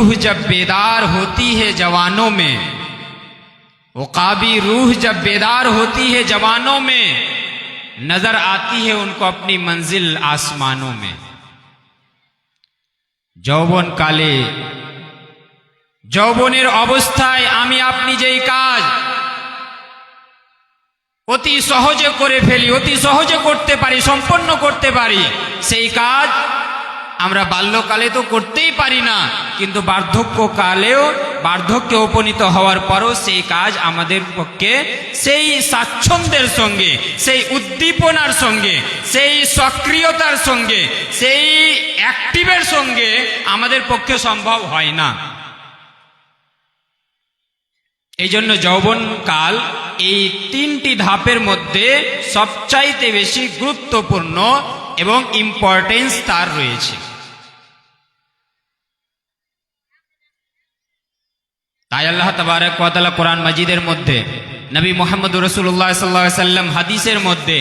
रूह जब बेदार होती है जवानों में, उकाबी रूह जब बेदार होती है जवानों में, नजर आती है उनको अपनी मंजिल आसमानों में। যৌবন কালে যৌবনের অবস্থায় আমি আপনি যেই কাজ অতি সহজে করে ফেলি, অতি সহজে করতে পারি, সম্পন্ন করতে পারি, সেই কাজ আমরা বাল্যকালে তো করতেই পারি না, কিন্তু বার্ধক্যে উপনীত হওয়ার পরও সেই কাজ আমাদের পক্ষে সেই স্বাচ্ছন্দ্যের সঙ্গে, সেই উদ্দীপনার সঙ্গে, সেই সক্রিয়তার সঙ্গে, সেই অ্যাক্টিভের সঙ্গে আমাদের পক্ষে সম্ভব হয় না। এই জন্য যৌবনকাল এই তিনটি ধাপের মধ্যে সবচাইতে বেশি গুরুত্বপূর্ণ এবং ইম্পর্টেন্স তার রয়েছে। তাই আল্লাহ তাবারক ওয়া তাআলা কোরআন মাজিদের মধ্যে, নবী মুহাম্মদ রাসূলুল্লাহ সাল্লাল্লাহু আলাইহি সাল্লাম হাদিসের মধ্যে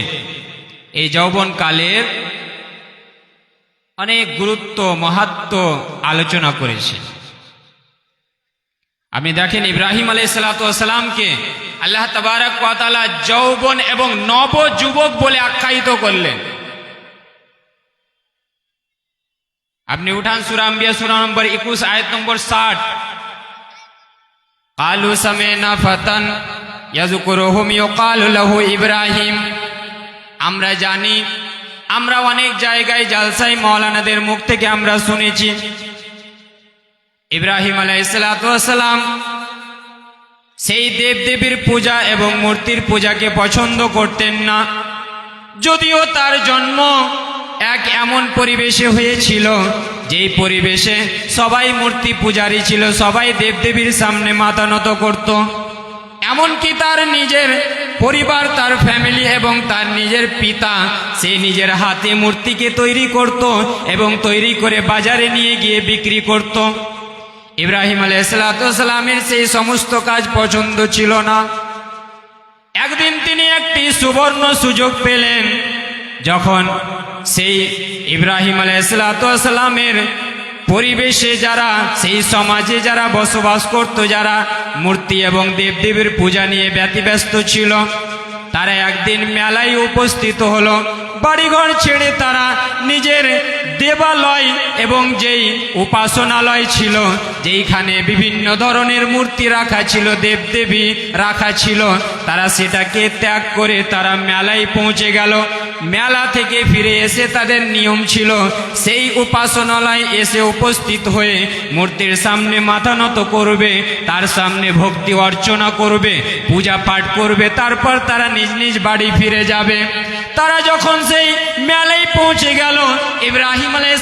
এই যৌবনকালের অনেক গুরুত্ব মাহাত্ম্য আলোচনা করেছে। আপনি দেখেন ইব্রাহিম আলাইহিস সালাতু ওয়াস সালামকে আল্লাহ তাবারক ওয়া তাআলা যৌবন এবং নবযুবক বলে আখ্যায়িত করলেন। আপনি উঠান সূরা আম্বিয়া সূরা নম্বর 21 আয়াত নম্বর 60, কালু সামিনা ফাতান ইয়াযকুরুহুম ইউকালু লাহু ইব্রাহিম। আমরা জানি, আমরা অনেক জায়গায় জালসায় মাওলানাদের মুখ থেকে আমরা শুনেছি ইব্রাহিম আলাইহিস সালাতু ওয়াস সালাম সেই দেবদেবীর পূজা এবং মূর্তির পূজাকে পছন্দ করতেন না, যদিও তার জন্ম এক এমন পরিবেশে হয়েছিল যেই পরিবেশে সবাই মূর্তি পূজারী ছিল, সবাই দেবদেবীর সামনে মাথা নত করত। এমনকি তার নিজের পরিবার, তার ফ্যামিলি এবং তার নিজের পিতা সে নিজের হাতে মূর্তিকে তৈরি করত এবং তৈরি করে বাজারে নিয়ে গিয়ে বিক্রি করত। ইব্রাহিম আলাইহিস সালামের সেই সমস্ত কাজ পছন্দ ছিল না। একদিন তিনি একটি সুবর্ণ সুযোগ পেলেন, যখন সেই ইব্রাহিম আলাইহিস সালামের পরিবেশে যারা, সেই সমাজে যারা বসবাস করত, যারা মূর্তি এবং দেবদেবীর পূজা নিয়ে ব্যতিব্যস্ত ছিল, তারা একদিন মেলায় উপস্থিত হলো। বাড়িঘর ছেড়ে তারা নিজের দেবালয় এবং যেই উপাসনালয় ছিল, যেইখানে বিভিন্ন ধরনের মূর্তি রাখা ছিল, দেবদেবী রাখা ছিল, তারা সেটাকে ত্যাগ করে তারা মেলায় পৌঁছে গেল। মেলা থেকে ফিরে এসে তাদের নিয়ম ছিল সেই উপাসনালয় এসে উপস্থিত হয়ে মূর্তির সামনে মাথা নত করবে, তার সামনে ভক্তি অর্চনা করবে, পূজা পাঠ করবে, তারপর তারা নিজ নিজ বাড়ি ফিরে যাবে। তারা যখন সেই মেলায় পৌঁছে গেল, ইব্রাহিম আলাইহিস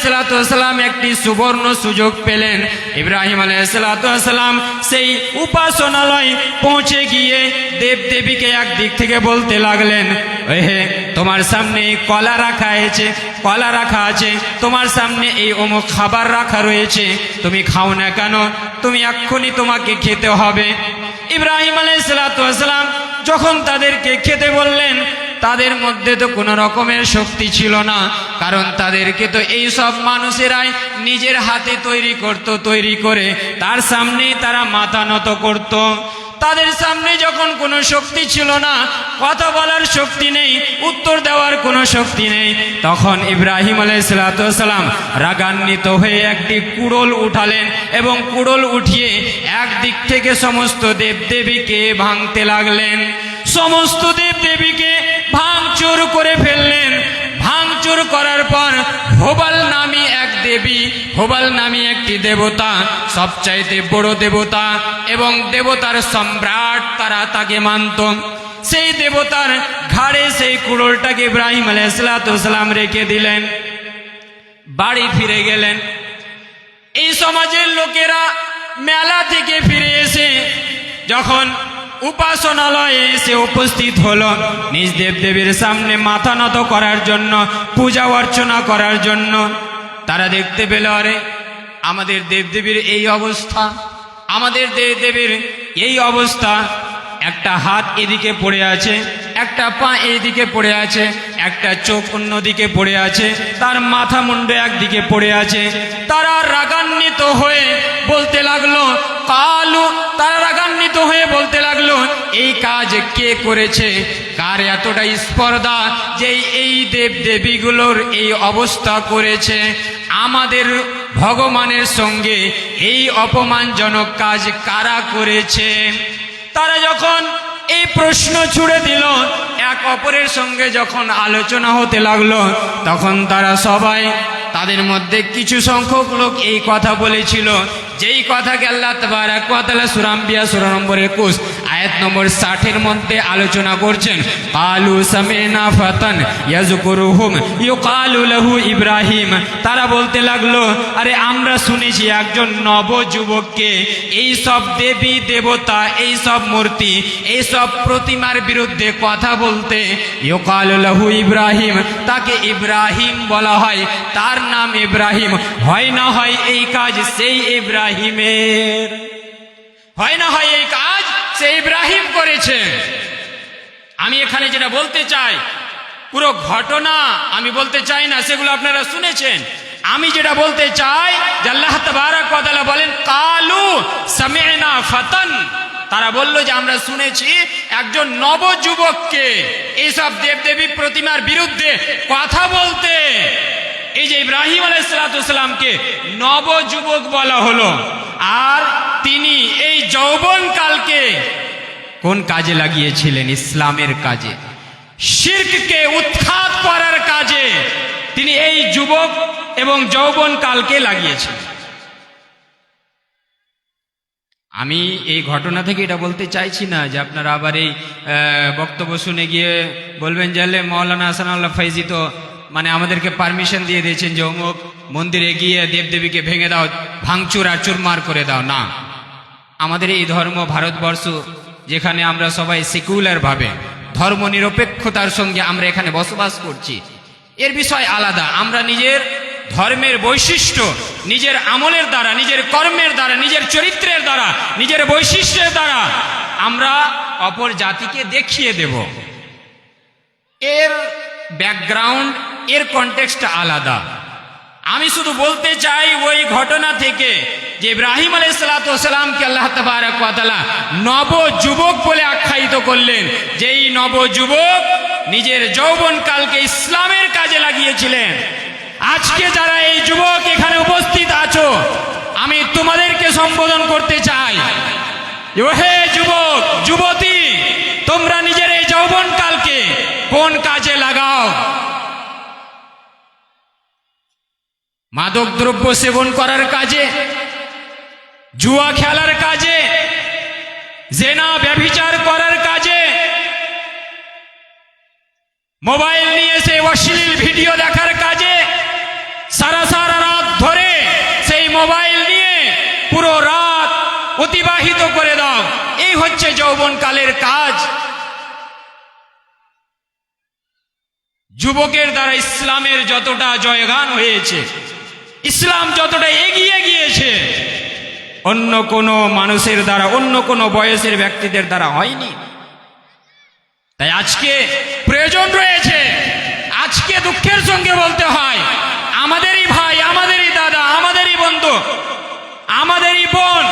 সালাম একটি সুবর্ণ সুযোগ পেলেন। ইব্রাহিম আলাইহিস সালাম সেই উপাসনালয় পৌঁছে গিয়ে দেবদেবীকে একদিক থেকে বলতে লাগলেন, হে তোমার সামনে কলা রাখা আছে, তোমার সামনে এই অমুক খাবার রাখা রয়েছে, তুমি খাও না কেন? তুমি এক্ষুনি তোমাকে খেতে হবে। ইব্রাহিম আলাইহিস সালাম যখন তাদেরকে খেতে বললেন, তাদের মধ্যে তো কোনো রকমের শক্তি ছিল না, কারণ তাদেরকে তো এই সব মানুষেরাই নিজের হাতে তৈরি করত, তৈরি করে তার সামনেই তারা মাথা নত করত। তাদের সামনে যখন কোনো শক্তি ছিল না, কথা বলার শক্তি নেই, উত্তর দেওয়ার কোনো শক্তি নেই, তখন ইব্রাহিম আলাইহিস সালাম রাগান্বিত হয়ে একটি কুড়োল উঠালেন এবং কুড়োল উঠিয়ে একদিক থেকে সমস্ত দেবদেবীকে ভাঙতে লাগলেন। সমস্ত দেবদেবীকে ভাঙচুর করে ফেললেন। ভাঙচুর করার পর হোবাল নামী এক দেবী, হোবাল নামী একটি দেবতা, সবচাইতে বড় দেবতা এবং দেবতার সম্রাট তারা তাকে মানত, সেই দেবতার ঘাড়ে সেই কুড়োলটাকে ইব্রাহিম আলাইহিস সালাম রেখে দিলেন, বাড়ি ফিরে গেলেন। এই সমাজের লোকেরা মেলা থেকে ফিরে এসে যখন উপাসনালয়ে এসে উপস্থিত হলো, নিজ দেবদেবীর সামনে মাথা নত করার জন্য, পূজা অর্চনা করার জন্য, তারা দেখতে পেল, আরে আমাদের দেবদেবীর এই অবস্থা, আমাদের দেবদেবীর এই অবস্থা, একটা হাত এদিকে পড়ে আছে, একটা পা এইদিকে পড়ে আছে, একটা চোখ অন্যদিকে পড়ে আছে, তার মাথা মুন্ড একদিকে পড়ে আছে। তারা রাগান্বিত হয়ে বলতে কে করেছে, কার এতটা স্পর্ধা যে এই দেব দেবীগুলোর এই অবস্থা করেছে। আমাদের ভগবানের সঙ্গে এই অপমানজনক কাজ কারা করেছে? তারা যখন এই প্রশ্ন ছুড়ে দিল, এক অপরের সঙ্গে যখন আলোচনা হতে লাগলো, তখন তারা সবাই, তাদের মধ্যে কিছু সংখ্যক লোক এই কথা বলেছিল, যেই কথাকে আল্লাহ তাবারাক ওয়া তাআলা সূরা আম্বিয়া সূরা নম্বর 21 আয়াত নম্বর 60 এর মধ্যে আলোচনা করছেন। কালু সামিনা ফাতান ইয়াযকুরুহুম ইউকালু লাহু ইব্রাহিম। তারা বলতে লাগলো, আরে আমরা শুনেছি একজন নবযুবককে এই সব দেবী দেবতা, এই সব মূর্তি, এই সব প্রতিমার বিরুদ্ধে কথা বলতে, ইউকালু লাহু ইব্রাহিম, তাকে ইব্রাহিম বলা হয়, তার নাম ইব্রাহিম। হয় না হয় এই কাজ সেই ইব্রাহিমের, হয় না হয় এই কাজ সেই ইব্রাহিম করেছে। আমি এখানে যেটা বলতে চাই, পুরো ঘটনা আমি বলতে চাই না, সেগুলো আপনারা শুনেছেন। আমি যেটা বলতে চাই যে আল্লাহ তাবারাক ওয়া তাআলা বলেন কালু সামি'না ফাতান, তারা বলল যে আমরা শুনেছি একজন নবযুবককে এইসব দেবদেবী প্রতিমার বিরুদ্ধে কথা বলতে। এই যে ইব্রাহিম আলাইহিস সালামকে নবযুবক বলা হলো, আর তিনি এই যৌবনকালকে কোন কাজে লাগিয়েছিলেন? ইসলামের কাজে, শিরককে উৎখাত করার কাজে তিনি এই যুবক এবং যৌবনকালকে লাগিয়েছিলেন। আমি এই ঘটনা থেকে এটা বলতে চাইছি না যে আপনারা আবার এই বক্তব্য শুনে গিয়ে বলবেন যে মৌলানা হাসানুল্লাহ ফাইজি তো মানে আমাদেরকে পারমিশন দিয়ে দিয়েছেন যে অমুক মন্দিরে গিয়ে দেবদেবীকে ভেঙে দাও, ভাঙচুর আর চুরমার করে দাও। না, আমাদের এই ধর্ম ভারতবর্ষ, যেখানে আমরা সবাই সেকুলার ভাবে ধর্ম নিরপেক্ষতার সঙ্গে আমরা এখানে বসবাস করছি, এর বিষয় আলাদা। আমরা নিজের ধর্মের বৈশিষ্ট্য নিজের আমলের দ্বারা, নিজের কর্মের দ্বারা, নিজের চরিত্রের দ্বারা, নিজের বৈশিষ্ট্যের দ্বারা আমরা অপর জাতিকে দেখিয়ে দেব। এর ব্যাকগ্রাউন্ড, এর কনটেক্সটটা আলাদা। আমি শুধু বলতে চাই ওই ঘটনা থেকে যে ইব্রাহিম আলাইহিস সালামকে আল্লাহ তাবারাক ওয়া তাআলা নবযুবক বলে আখ্যায়িত করলেন, যেই নবযুবক নিজের যৌবনকালকে ইসলামের কাজে লাগিয়েছিলেন। আজকে যারা এই যুবক এখানে উপস্থিত আছো, আমি তোমাদেরকে সম্বোধন করতে চাই, হে যুবক যুবতী, তোমরা নিজের এই যৌবনকালকে কোন কাজে লাগাও? মাদক দ্রব্য সেবন করার কাজে, জুয়া খেলার কাজে, জেনা ব্যভিচার করার কাজে, মোবাইল নিয়ে সে অশ্লীল ভিডিও দেখার কাজে, সারা সারা রাত ধরে সেই মোবাইল নিয়ে পুরো রাত অতিবাহিত করে দাও। এই হচ্ছে যৌবনকালের কাজ। যুবকের দ্বারা ইসলামের যতটা জয়গান হয়েছে, ইসলাম যতটা এগিয়ে গিয়েছে, অন্য কোনো মানুষের দ্বারা, অন্য কোনো বয়সের ব্যক্তিদের দ্বারা হয়নি। তাই আজকে প্রয়োজন রয়েছে, আজকে দুঃখের সঙ্গে বলতে হয়, আমাদেরই ভাই, আমাদেরই দাদা, আমাদেরই বন্ধু, আমাদেরই বোন,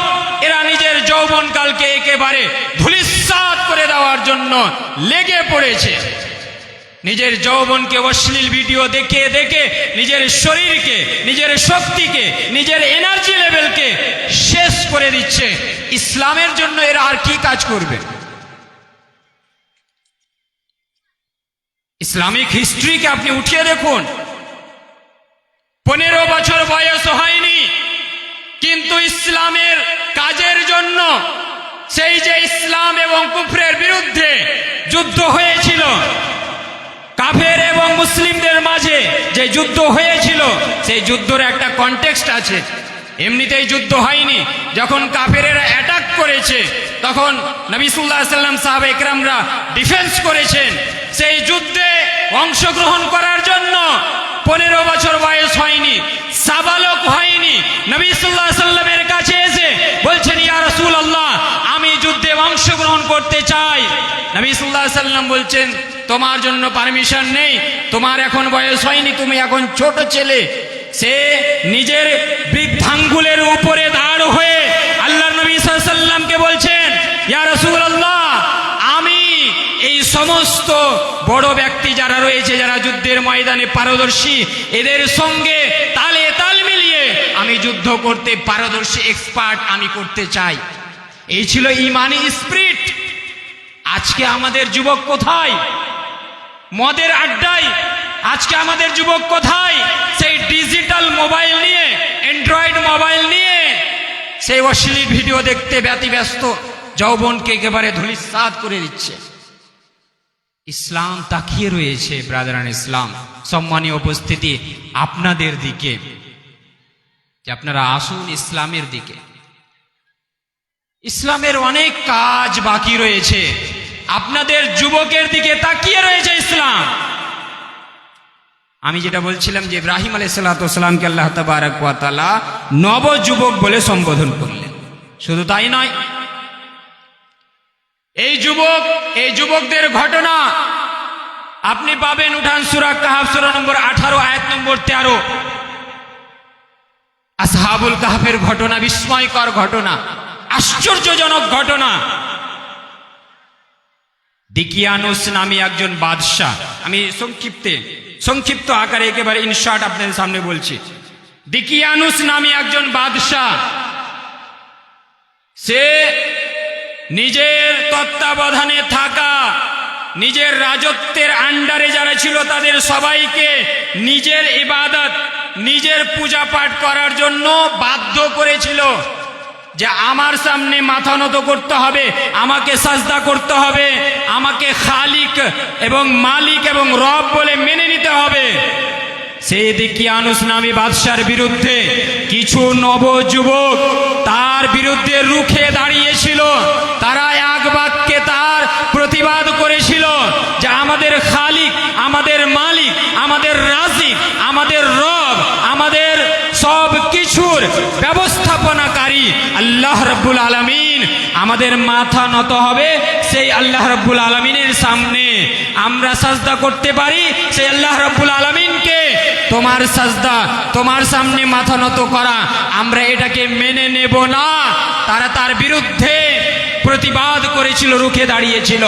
এরা নিজের যৌবনকালকে একেবারে ধূলিসাৎ করে দেওয়ার জন্য লেগে পড়েছে। নিজের যৌবনকে অশ্লীল ভিডিও দেখে দেখে নিজের শরীরকে, নিজের শক্তিকে, নিজের এনার্জি লেভেলকে শেষ করে দিচ্ছে। ইসলামের জন্য এরা আর কি কাজ করবে? ইসলামিক হিস্ট্রিকে আপনি উঠিয়ে দেখুন, 15 বছর বয়স হয়নি, কিন্তু ইসলামের কাজের জন্য সেই যে ইসলাম এবং কুফরের বিরুদ্ধে যুদ্ধ হয়েছিল, কাফের এবং মুসলিমদের মাঝে যে যুদ্ধ হয়েছিল, সেই যুদ্ধের একটা কনটেক্সট আছে। এমনিতেই যুদ্ধ হয়নি। যখন কাফেরেরা অ্যাটাক করেছে, তখন নবী সাল্লাল্লাহু আলাইহি ওয়াসাল্লাম সাহাবা ইকরামরা ডিফেন্স করেছেন। সেই যুদ্ধে অংশগ্রহণ করার জন্য 15 বছর বয়স হয়নি, সাবালক হয়নি, নবী সাল্লাল্লাহু আলাইহি ওয়াসাল্লামের কাছে এসে বলছেন, ইয়া রাসূলুল্লাহ, আমি যুদ্ধে অংশগ্রহণ করতে চাই। নবী সাল্লাল্লাহু আলাইহি ওয়াসাল্লাম বলছেন, তোমার জন্য পারমিশন নেই, তোমার এখন বয়স হয়নি, তুমি এখন ছোট ছেলে। সে নিজের বৃদ্ধাঙ্গুলের উপরে দাঁড় হয়ে আল্লাহর নবী সাল্লাল্লাহু আলাইহি ওয়াসাল্লামকে বলছেন, ইয়া রাসূলুল্লাহ, আমি সমস্ত বড় ব্যক্তি যারা রয়েছে, যারা যুদ্ধের ময়দানে পারদর্শী, এদের সঙ্গে তালে তাল মিলিয়ে আমি যুদ্ধ করতে পারদর্শী, এক্সপার্ট আমি করতে চাই। এই ছিল ইমানি স্পিরিট। আজকে আমাদের যুবক কোথায়? মদের আড্ডায়। আজকে আমাদের যুবক কোথায়? সেই ডিজিটাল মোবাইল নিয়ে, অ্যান্ড্রয়েড মোবাইল নিয়ে সেই অশ্লীল ভিডিও দেখতে ব্যতিব্যস্ত, যৌবনকে একেবারে ধূলিসাৎ করে দিচ্ছে। ইসলাম তাকিয়ে রয়েছে ব্রাদারান ইসলাম, সম্মানীয় উপস্থিতি, আপনাদের দিকে, যে আপনারা আসুন ইসলামের দিকে। ইসলামের অনেক কাজ বাকি রয়েছে, আপনাদের যুবকের দিকে তাকিয়ে রয়েছে ইসলাম। আমি যেটা বলছিলাম যে ইব্রাহিম আলাইহিসসালামকে আল্লাহ তাবারক ওয়া তাআলা নবযুবক বলে সম্বোধন করলেন। শুধু তাই নয়, এই যুবকদের ঘটনা আপনি পাবেন, উঠান সূরা কাহফ সূরা নম্বর 18 আয়াত নম্বর 13। আসহাবুল কাহফের ঘটনা, বিস্ময়কর ঘটনা, আশ্চর্যজনক ঘটনা। দিকিয়ানুস নামে একজন বাদশাহ, আমি সংক্ষিপ্ত আকারে একেবারে ইনশর্ট আপনাদের সামনে বলছি। দিকিয়ানুস নামে একজন বাদশাহ, সে নিজের তত্ত্বাবধানে থাকা, নিজের রাজত্বের আন্ডারে যারা ছিল তাদের সবাইকে নিজের ইবাদত, নিজের পূজা পাঠ করার জন্য বাধ্য করেছিল, যে আমার সামনে মাথা নত করতে হবে, আমাকে সাজদা করতে হবে, আমাকে খালিক এবং মালিক এবং রব বলে মেনে নিতে হবে। সেই দিকিয়ানুস নামী বাদশার বিরুদ্ধে কিছু নবযুবক তার বিরুদ্ধে রুখে দাঁড়িয়েছিল। তারা এক বাক্যে তার প্রতিবাদ করেছিল যে আমাদের খালিক, আমাদের মালিক, আমাদের রাজিক, আমাদের রব, আমাদের সব কিছুর ব্যবস্থাপনাকারী আল্লাহ রাব্বুল আলামিন, আমাদের মাথা নত হবে সেই আল্লাহ রাব্বুল আলামিনের সামনে। আমরা সাজদা করতে পারি সেই আল্লাহ রাব্বুল আলামিনকে। তোমার সাজদা, তোমার সামনে মাথা নত করা, আমরা এটাকে মেনে নেব না। তারা তার বিরুদ্ধে প্রতিবাদ করেছিল, রুখে দাঁড়িয়েছিল।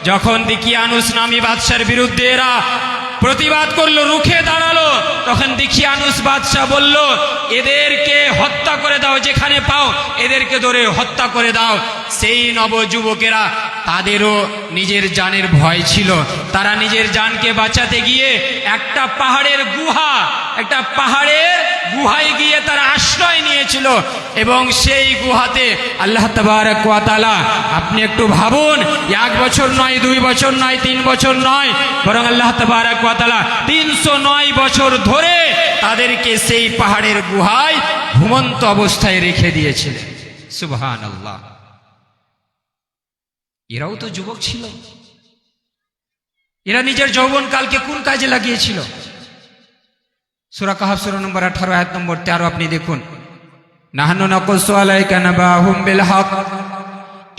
যখন দিকিয়ানুস নামী বাদশার বিরুদ্ধে এরা প্রতিবাদ করলো, রুখে দাঁড়ালো, তখন দিকিয়ানুস বাদশাহ বলল, এদেরকে হত্যা করে দাও, যেখানে পাও এদেরকে ধরে হত্যা করে দাও। সেই নবযুবকেরা, তাদেরও নিজের জানের ভয় ছিল। তারা নিজের জানকে বাঁচাতে গিয়ে একটা পাহাড়ের গুহায় গিয়ে তারা আশ্রয় নিয়েছিল। এবং সেই গুহাতে আল্লাহ তাবারক ওয়া তাআলা, আপনি একটু ভাবুন, 1 বছর নয়, 2 বছর নয়, 3 বছর নয়, বরং আল্লাহ তাবারক ওয়া তাআলা 309 বছর ধরে তাদেরকে সেই পাহাড়ের গুহায় ঘুমন্ত অবস্থায় রেখে দিয়েছিলেন। সুবহানাল্লাহ। এরাও তো যুবক ছিল। এরা নিজের যৌবনকালকে কোন কাজে লাগিয়েছিল? সূরা কাহফ সূরা নম্বর 18 আয়াত নম্বর 13 আপনি দেখুন। নাহনু নাকুসু আলাইকা নাবাহুম বিল হক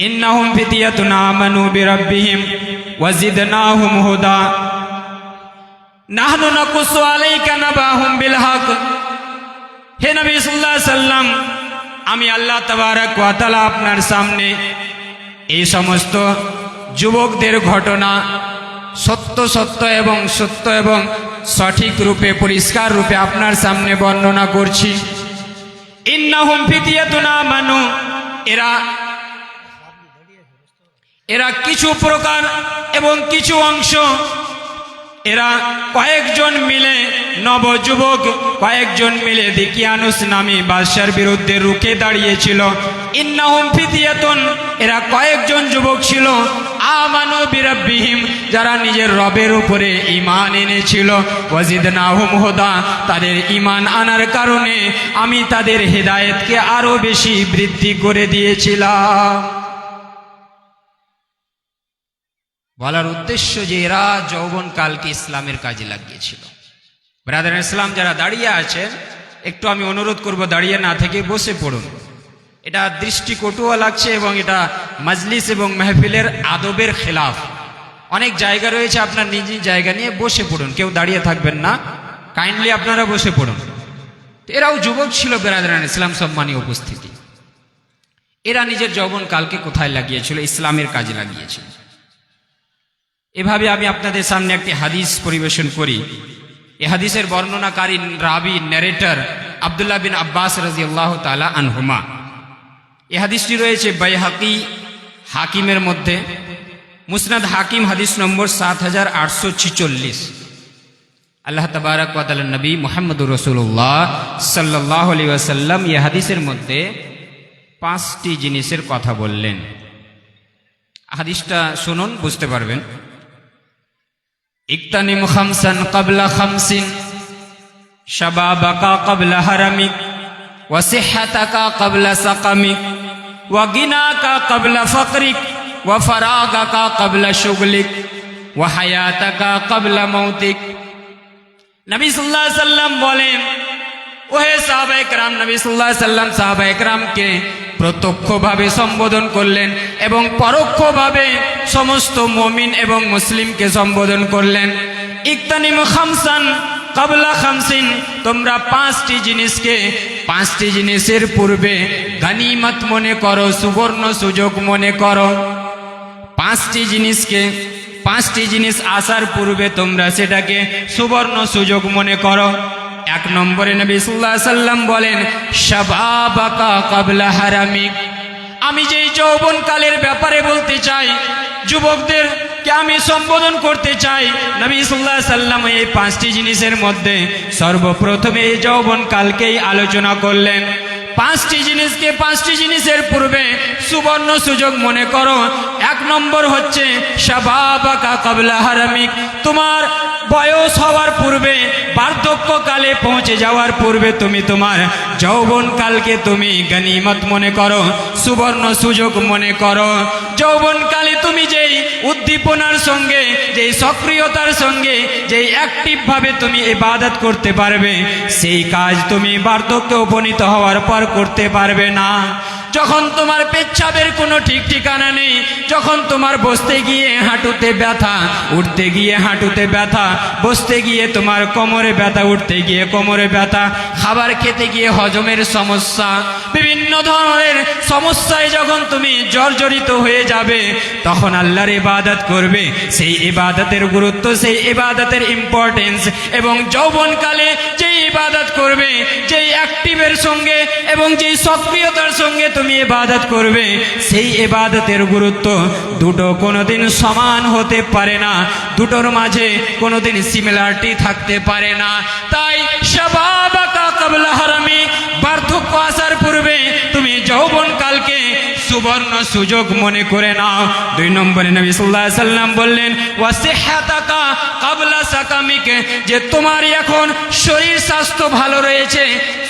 ইন্নাহুম ফিতয়াতুন আমানু বিরাব্বিহিম ওয়াজিদনাহুম হুদা। নাহনু নাকুসু আলাইকা নাবাহুম বিল হক। হে নবী সাল্লাল্লাহু আলাইহি সাল্লাম, আমি আল্লাহ তাবারক ওয়া তাআলা আপনার সামনে এই সমস্ত যুবকদের ঘটনা সত্য এবং সঠিক রূপে, পরিষ্কার রূপে আপনার সামনে বর্ণনা করছি। ইন্নাহুম ফিতয়াতুন আমানু, এরা কিছু প্রকার এবং কিছু অংশ, এরা কয়েকজন মিলে, নবযুবক কয়েকজন মিলে দিকিয়ানুস নামী বাদশার বিরুদ্ধে রুখে দাঁড়িয়েছিল। ইন্নাহুম ফিতয়াতুন, এরা কয়েকজন যুবক ছিল, আমানু বিরাব্বিহিম, যারা নিজের রবের উপরে ঈমান এনেছিল। ওয়াজিদনাহুম হুদা, তাদের ঈমান আনার কারণে আমি তাদের হেদায়েতকে আরো বেশি বৃদ্ধি করে দিয়েছিলাম। বলার উদ্দেশ্য যে এরা যৌবনকালকে ইসলামের কাজে লাগিয়েছিল। ব্রাদার ইসলাম যারা দাঁড়িয়ে আছেন, একটু আমি অনুরোধ করব, দাঁড়িয়ে না থেকে বসে পড়ুন। এটা দৃষ্টিকটুও লাগছে এবং এটা মজলিস এবং মেহফিলের আদবের খেলাফ। অনেক জায়গা রয়েছে, আপনার নিজ জায়গা নিয়ে বসে পড়ুন, কেউ দাঁড়িয়ে থাকবেন না, কাইন্ডলি আপনারা বসে পড়ুন। এরাও যুবক ছিল ব্রাদার ইসলাম, সম্মানীয় উপস্থিতি। এরা নিজের যৌবনকালকে কোথায় লাগিয়েছিল? ইসলামের কাজে লাগিয়েছিল। এভাবে আমি আপনাদের সামনে একটি হাদিস পরিবেশন করি। এই হাদিসের বর্ণনাকারী রাবি ন্যারেটর আব্দুল্লাহ বিন আব্বাস রাদিয়াল্লাহু তাআলা আনহুমা। এই হাদিসটি রয়েছে বাইহাকি হাকিমের মধ্যে, মুসনাদ হাকিম হাদিস নম্বর 7846। আল্লাহ তাবারক ওয়া তাআলা নবী মুহাম্মদুর রাসূলুল্লাহ সাল্লাল্লাহু আলাইহি ওয়াসাল্লাম এই হাদিসের মধ্যে 5টি জিনিসের কথা বললেন। হাদিসটা শুনুন, বুঝতে পারবেন। ইকতানিম খামসান ক্বাবলা খামসিন, শাবাবাকা ক্বাবলা হারামিক, ওয়া সিহহাতাকা ক্বাবলা সাকামিক, ওয়া গিনাকা ক্বাবলা ফাকরিক, ওয়া ফারাগাকা ক্বাবলা শুগলিক, ওয়া হায়াতাকা ক্বাবলা মাউতিক। নবী সাল্লাল্লাহু আলাইহি ওয়াসাল্লাম বলেন, ওহে সাহাবায়ে কেরাম, নবী সাল্লাল্লাহু আলাইহি ওয়াসাল্লাম সাহাবায়ে কেরামকে প্রত্যক্ষভাবে সম্বোধন করলেন এবং পরোক্ষভাবে সমস্ত মুমিন এবং মুসলিমকে সম্বোধন করলেন। ইকতানিমু খামসান ক্বাবলা খামসিন, তোমরা 5টি জিনিসকে 5টি জিনিসের পূর্বে গনিমত মনে করো, সুবর্ণ সুযোগ মনে করো। 5টি জিনিসকে 5টি জিনিস আসার পূর্বে তোমরা সেটাকে সুবর্ণ সুযোগ মনে করো। 1 নম্বরে নবী সাল্লাল্লাহু আলাইহি ওয়াসাল্লাম বলেন, শাবাবাকা ক্বাবলা হারামিক। আমি যেই যৌবনকালের ব্যাপারে বলতে চাই, যুবকদেরকে আমি সম্বোধন করতে চাই। নবী সাল্লাল্লাহু আলাইহি ওয়াসাল্লাম এই 5টি জিনিসের মধ্যে সর্বপ্রথমে এই যৌবনকালকেই আলোচনা করলেন। 5টি জিনিসকে 5টি জিনিসের পূর্বে সুবর্ণ সুযোগ মনে করো। 1 নম্বর হচ্ছে শাবাবাকা ক্বাবলা হারামিক, তোমার বয়স হওয়ার পূর্বে, বার্ধক্যকালে পৌঁছে যাওয়ার পূর্বে তুমি তোমার যৌবনকালকে তুমি গনিমত মনে করো, সুবর্ণ সুযোগ মনে করো। যৌবনকালে তুমি যেই উদ্দীপনার সঙ্গে, যেই সক্রিয়তার সঙ্গে, যেই অ্যাক্টিভভাবে তুমি ইবাদত করতে পারবে, সেই কাজ তুমি বার্ধক্যে উপনীত হওয়ার পর করতে পারবে না। যখন তোমার পেচ্ছাবের কোনো ঠিক ঠিকানা নেই, যখন তোমার বসতে গিয়ে হাঁটুতে ব্যথা, উঠতে গিয়ে হাঁটুতে ব্যথা, বসতে গিয়ে তোমার কোমরে ব্যথা, উঠতে গিয়ে কোমরে ব্যথা, খাবার খেতে গিয়ে হজমের সমস্যা, বিভিন্ন ধরনের সমস্যায় যখন তুমি জর্জরিত হয়ে যাবে, তখন আল্লাহর ইবাদত করবে। সেই ইবাদতের গুরুত্ব, সেই ইবাদতের ইম্পর্টেন্স, এবং যৌবনকালে যেই ইবাদত করবে, যেই অ্যাক্টিভের সঙ্গে এবং যেই সক্রিয়তার সঙ্গে তুমি ইবাদত করবে, সেই ইবাদতের গুরুত্ব দুটো কোনোদিন সমান হতে পারে না, দুটোর মাঝে কোনোদিন সিমিলারিটি থাকতে পারে না। তাই শাবাবাকা ক্বাবলা হারামিক, বার্ধক্য আসার পূর্বে তুমি যৌবনকালকে সুবর্ণ সুযোগ মনে করে নাও। 2 নম্বরে নবী সাল্লাল্লাহু আলাইহি ওয়াসাল্লাম বললেন, ওয়া সিহহাতাকা ক্বাবলা সাকামিক, যে তোমার এখন শরীর স্বাস্থ্য ভালো রয়েছে,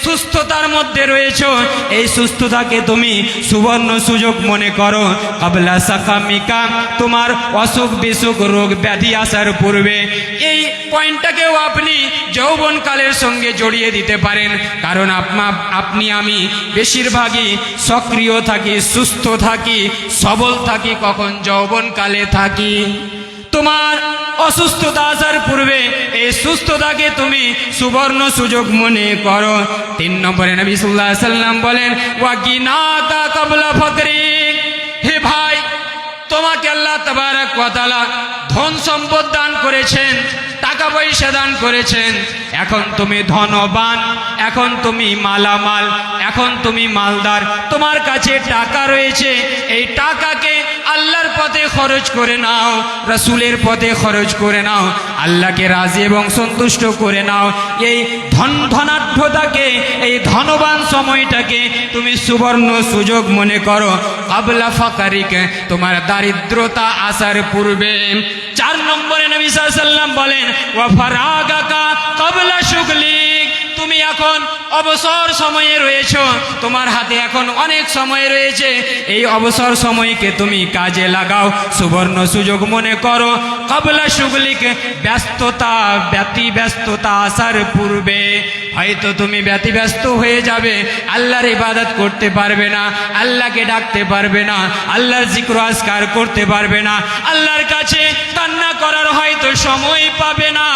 সুস্থতার মধ্যে রয়েছে, এই সুস্থতাকে তুমি সুবর্ণ সুযোগ মনে করো। ক্বাবলা সাকামিকা, তোমার অসুখ বিসুখ রোগ ব্যাধি আসার পূর্বে। এই পয়েন্টটাকেও আপনি যৌবনকালের সঙ্গে জড়িয়ে দিতে পারেন, কারণ আপনি আমি বেশিরভাগই সক্রিয় থাকি, সুস্থ থাকি, সবল থাকি কখন? যৌবনকালে থাকি। তোমার অসুস্থতা আসার পূর্বে এই সুস্থতাকে তুমি সুবর্ণ সুযোগ মনে করো। 3 নম্বরে নবী সাল্লাল্লাহু আলাইহি ওয়াসাল্লাম বলেন, ওয়া গিনাকা ক্বাবলা ফাকরিক, হে ভাই, তোমাকে আল্লাহ তাবারক ওয়া তাআলা ধন সম্পদ দান করেছেন, টাকা পয়সা দান করেছেন, এখন তুমি ধনবান, এখন তুমি মালামাল, এখন তুমি মালদার, তোমার কাছে টাকা রয়েছে, এই টাকাকে আল্লাহর পথে খরচ করে নাও, রাসূলের পথে খরচ করে নাও, আল্লাহকে রাজি এবং সন্তুষ্ট করে নাও। এই ধনাঢ্যতাকে, এই ধনবান সময়টাকে তুমি সুবর্ণ সুযোগ মনে করো। ক্বাবলা ফাকরিক, তোমার দারিদ্রতা আসার পূর্বে। 4 নম্বরে নবী সাল্লাল্লাহু আলাইহি ওয়াসাল্লাম বলেন, ওয়া ফারাগাকা ক্বাবলা শুগলিক, তুমি এখন অবসর সময়ে রয়েছো, তোমার হাতে এখন অনেক সময় রয়েছে, এই অবসর সময়কে তুমি কাজে লাগাও, সুবর্ণ সুযোগ মনে করো। ক্বাবলা শুগলিক, ব্যস্ততা আসার পূর্বে হয়তো তুমি ব্যতিব্যস্ত হয়ে যাবে, আল্লাহর ইবাদত করতে পারবে না, আল্লাহকে ডাকতে পারবে না, আল্লাহর জিক্র আজকার করতে পারবে না, আল্লাহর কাছে কান্না করার হয়তো সময় পাবে না।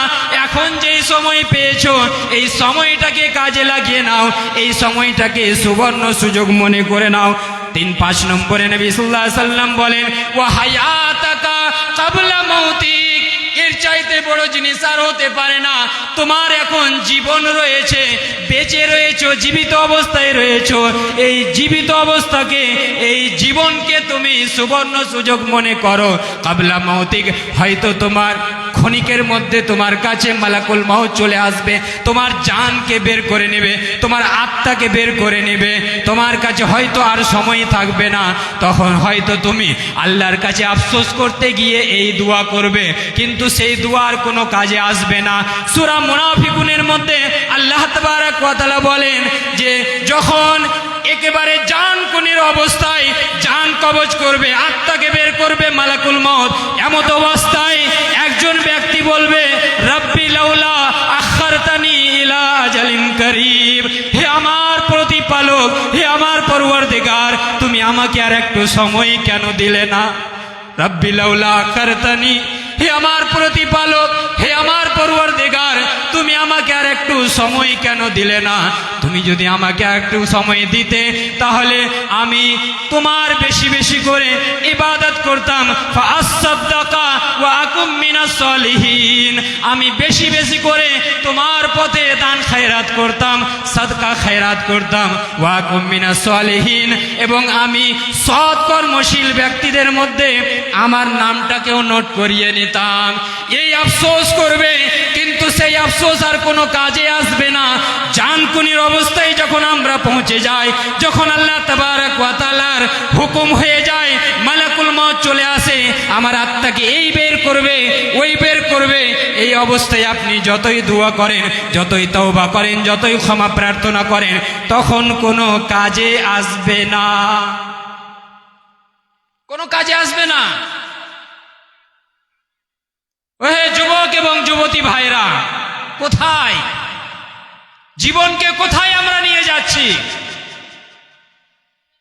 এখন যেই সময় পেয়েছো, এই সময়টাকে কাজে লাগিয়ে নাও, এই সময়টাকে সুবর্ণ সুযোগ মনে করে নাও। 3-5 নম্বরে নবী সাল্লাল্লাহু আলাইহি ওয়াসাল্লাম বলেন, ওয়া হায়াতাকা কাবলা মৌতিক, এর চাইতে বড় জিনিস আর হতে পারে না। তোমার এখন জীবন রয়েছে, বেঁচে রয়েছো, জীবিত অবস্থায় রয়েছো। এই জীবিত অবস্থাকে, এই জীবনকে তুমি সুবর্ণ সুযোগ মনে করো। কাবলা মৌতিক, হয়তো তোমার ক্ষণিকের মধ্যে তোমার কাছে মালাকুল মউত চলে আসবে, তোমার জানকে বের করে নেবে, তোমার আত্মাকে বের করে নেবে। তোমার কাছে হয়তো আর সময় থাকবে না। তখন হয়তো তুমি আল্লাহর কাছে আফসোস করতে গিয়ে এই দোয়া করবে, কিন্তু সেই দোয়ার কোনো কাজে আসবে না। সূরা মুনাফিকুনের মধ্যে আল্লাহ তাবারক ওয়া তাআলা বলেন যে যখন একেবারে জান কুনির অবস্থায় জান কবজ করবে, আত্মাকে বের করবে মালাকুল মউত, এমত অবস্থায় একজন ব্যক্তি বলবে, রাব্বি লাউলা আখারতানি ইলা আজালিন করিব, হে আমার প্রতিপালক, হে আমার পরওয়ারদিগার, তুমি আমাকে আর একটু সময় কেন দিলে না? রাব্বি লাউলা আখারতানি, হে আমার প্রতিপালক, হে আমার পরওয়ারদিগার, তুমি আমাকে আর একটু সময় কেন দিলে না? তুমি যদি আমাকে একটু সময় দিতে, তাহলে আমি তোমার বেশি বেশি করে ইবাদত করতাম। ফাআসসাদদাকা ওয়া আকুম মিনাস সলিহিন, আমি বেশি বেশি করে তোমার পথে দান খায়রাত করতাম, সাদকা খায়রাত করতাম। ওয়া আকুম মিনাস সলিহিন, এবং আমি সৎ কর্মশীল ব্যক্তিদের মধ্যে আমার নামটাকেও নোট করিয়ে নিতাম। এই আফসোস করবে, কিন্তু সেই আফসোস আর কোনো কাজে আসবে না। জানকুনির অবস্থায় যখন আমরা পৌঁছে যাই, যখন আল্লাহ তাবারক ওয়া তাআলার হুকুম হয়ে যায়, মালাকুল মউত চলে আসে, আমার আত্মাকে এই বের করবে, ওই বের করবে, এই অবস্থায় আপনি যতই দোয়া করেন, যতই তওবা করেন, যতই ক্ষমা প্রার্থনা করেন, তখন কোনো কাজে আসবে না, কোনো কাজে আসবে না। ওহে যুবক এবং যুবতী ভাইরা, কোথায় জীবনকে, কোথায় আমরা নিয়ে যাচ্ছি?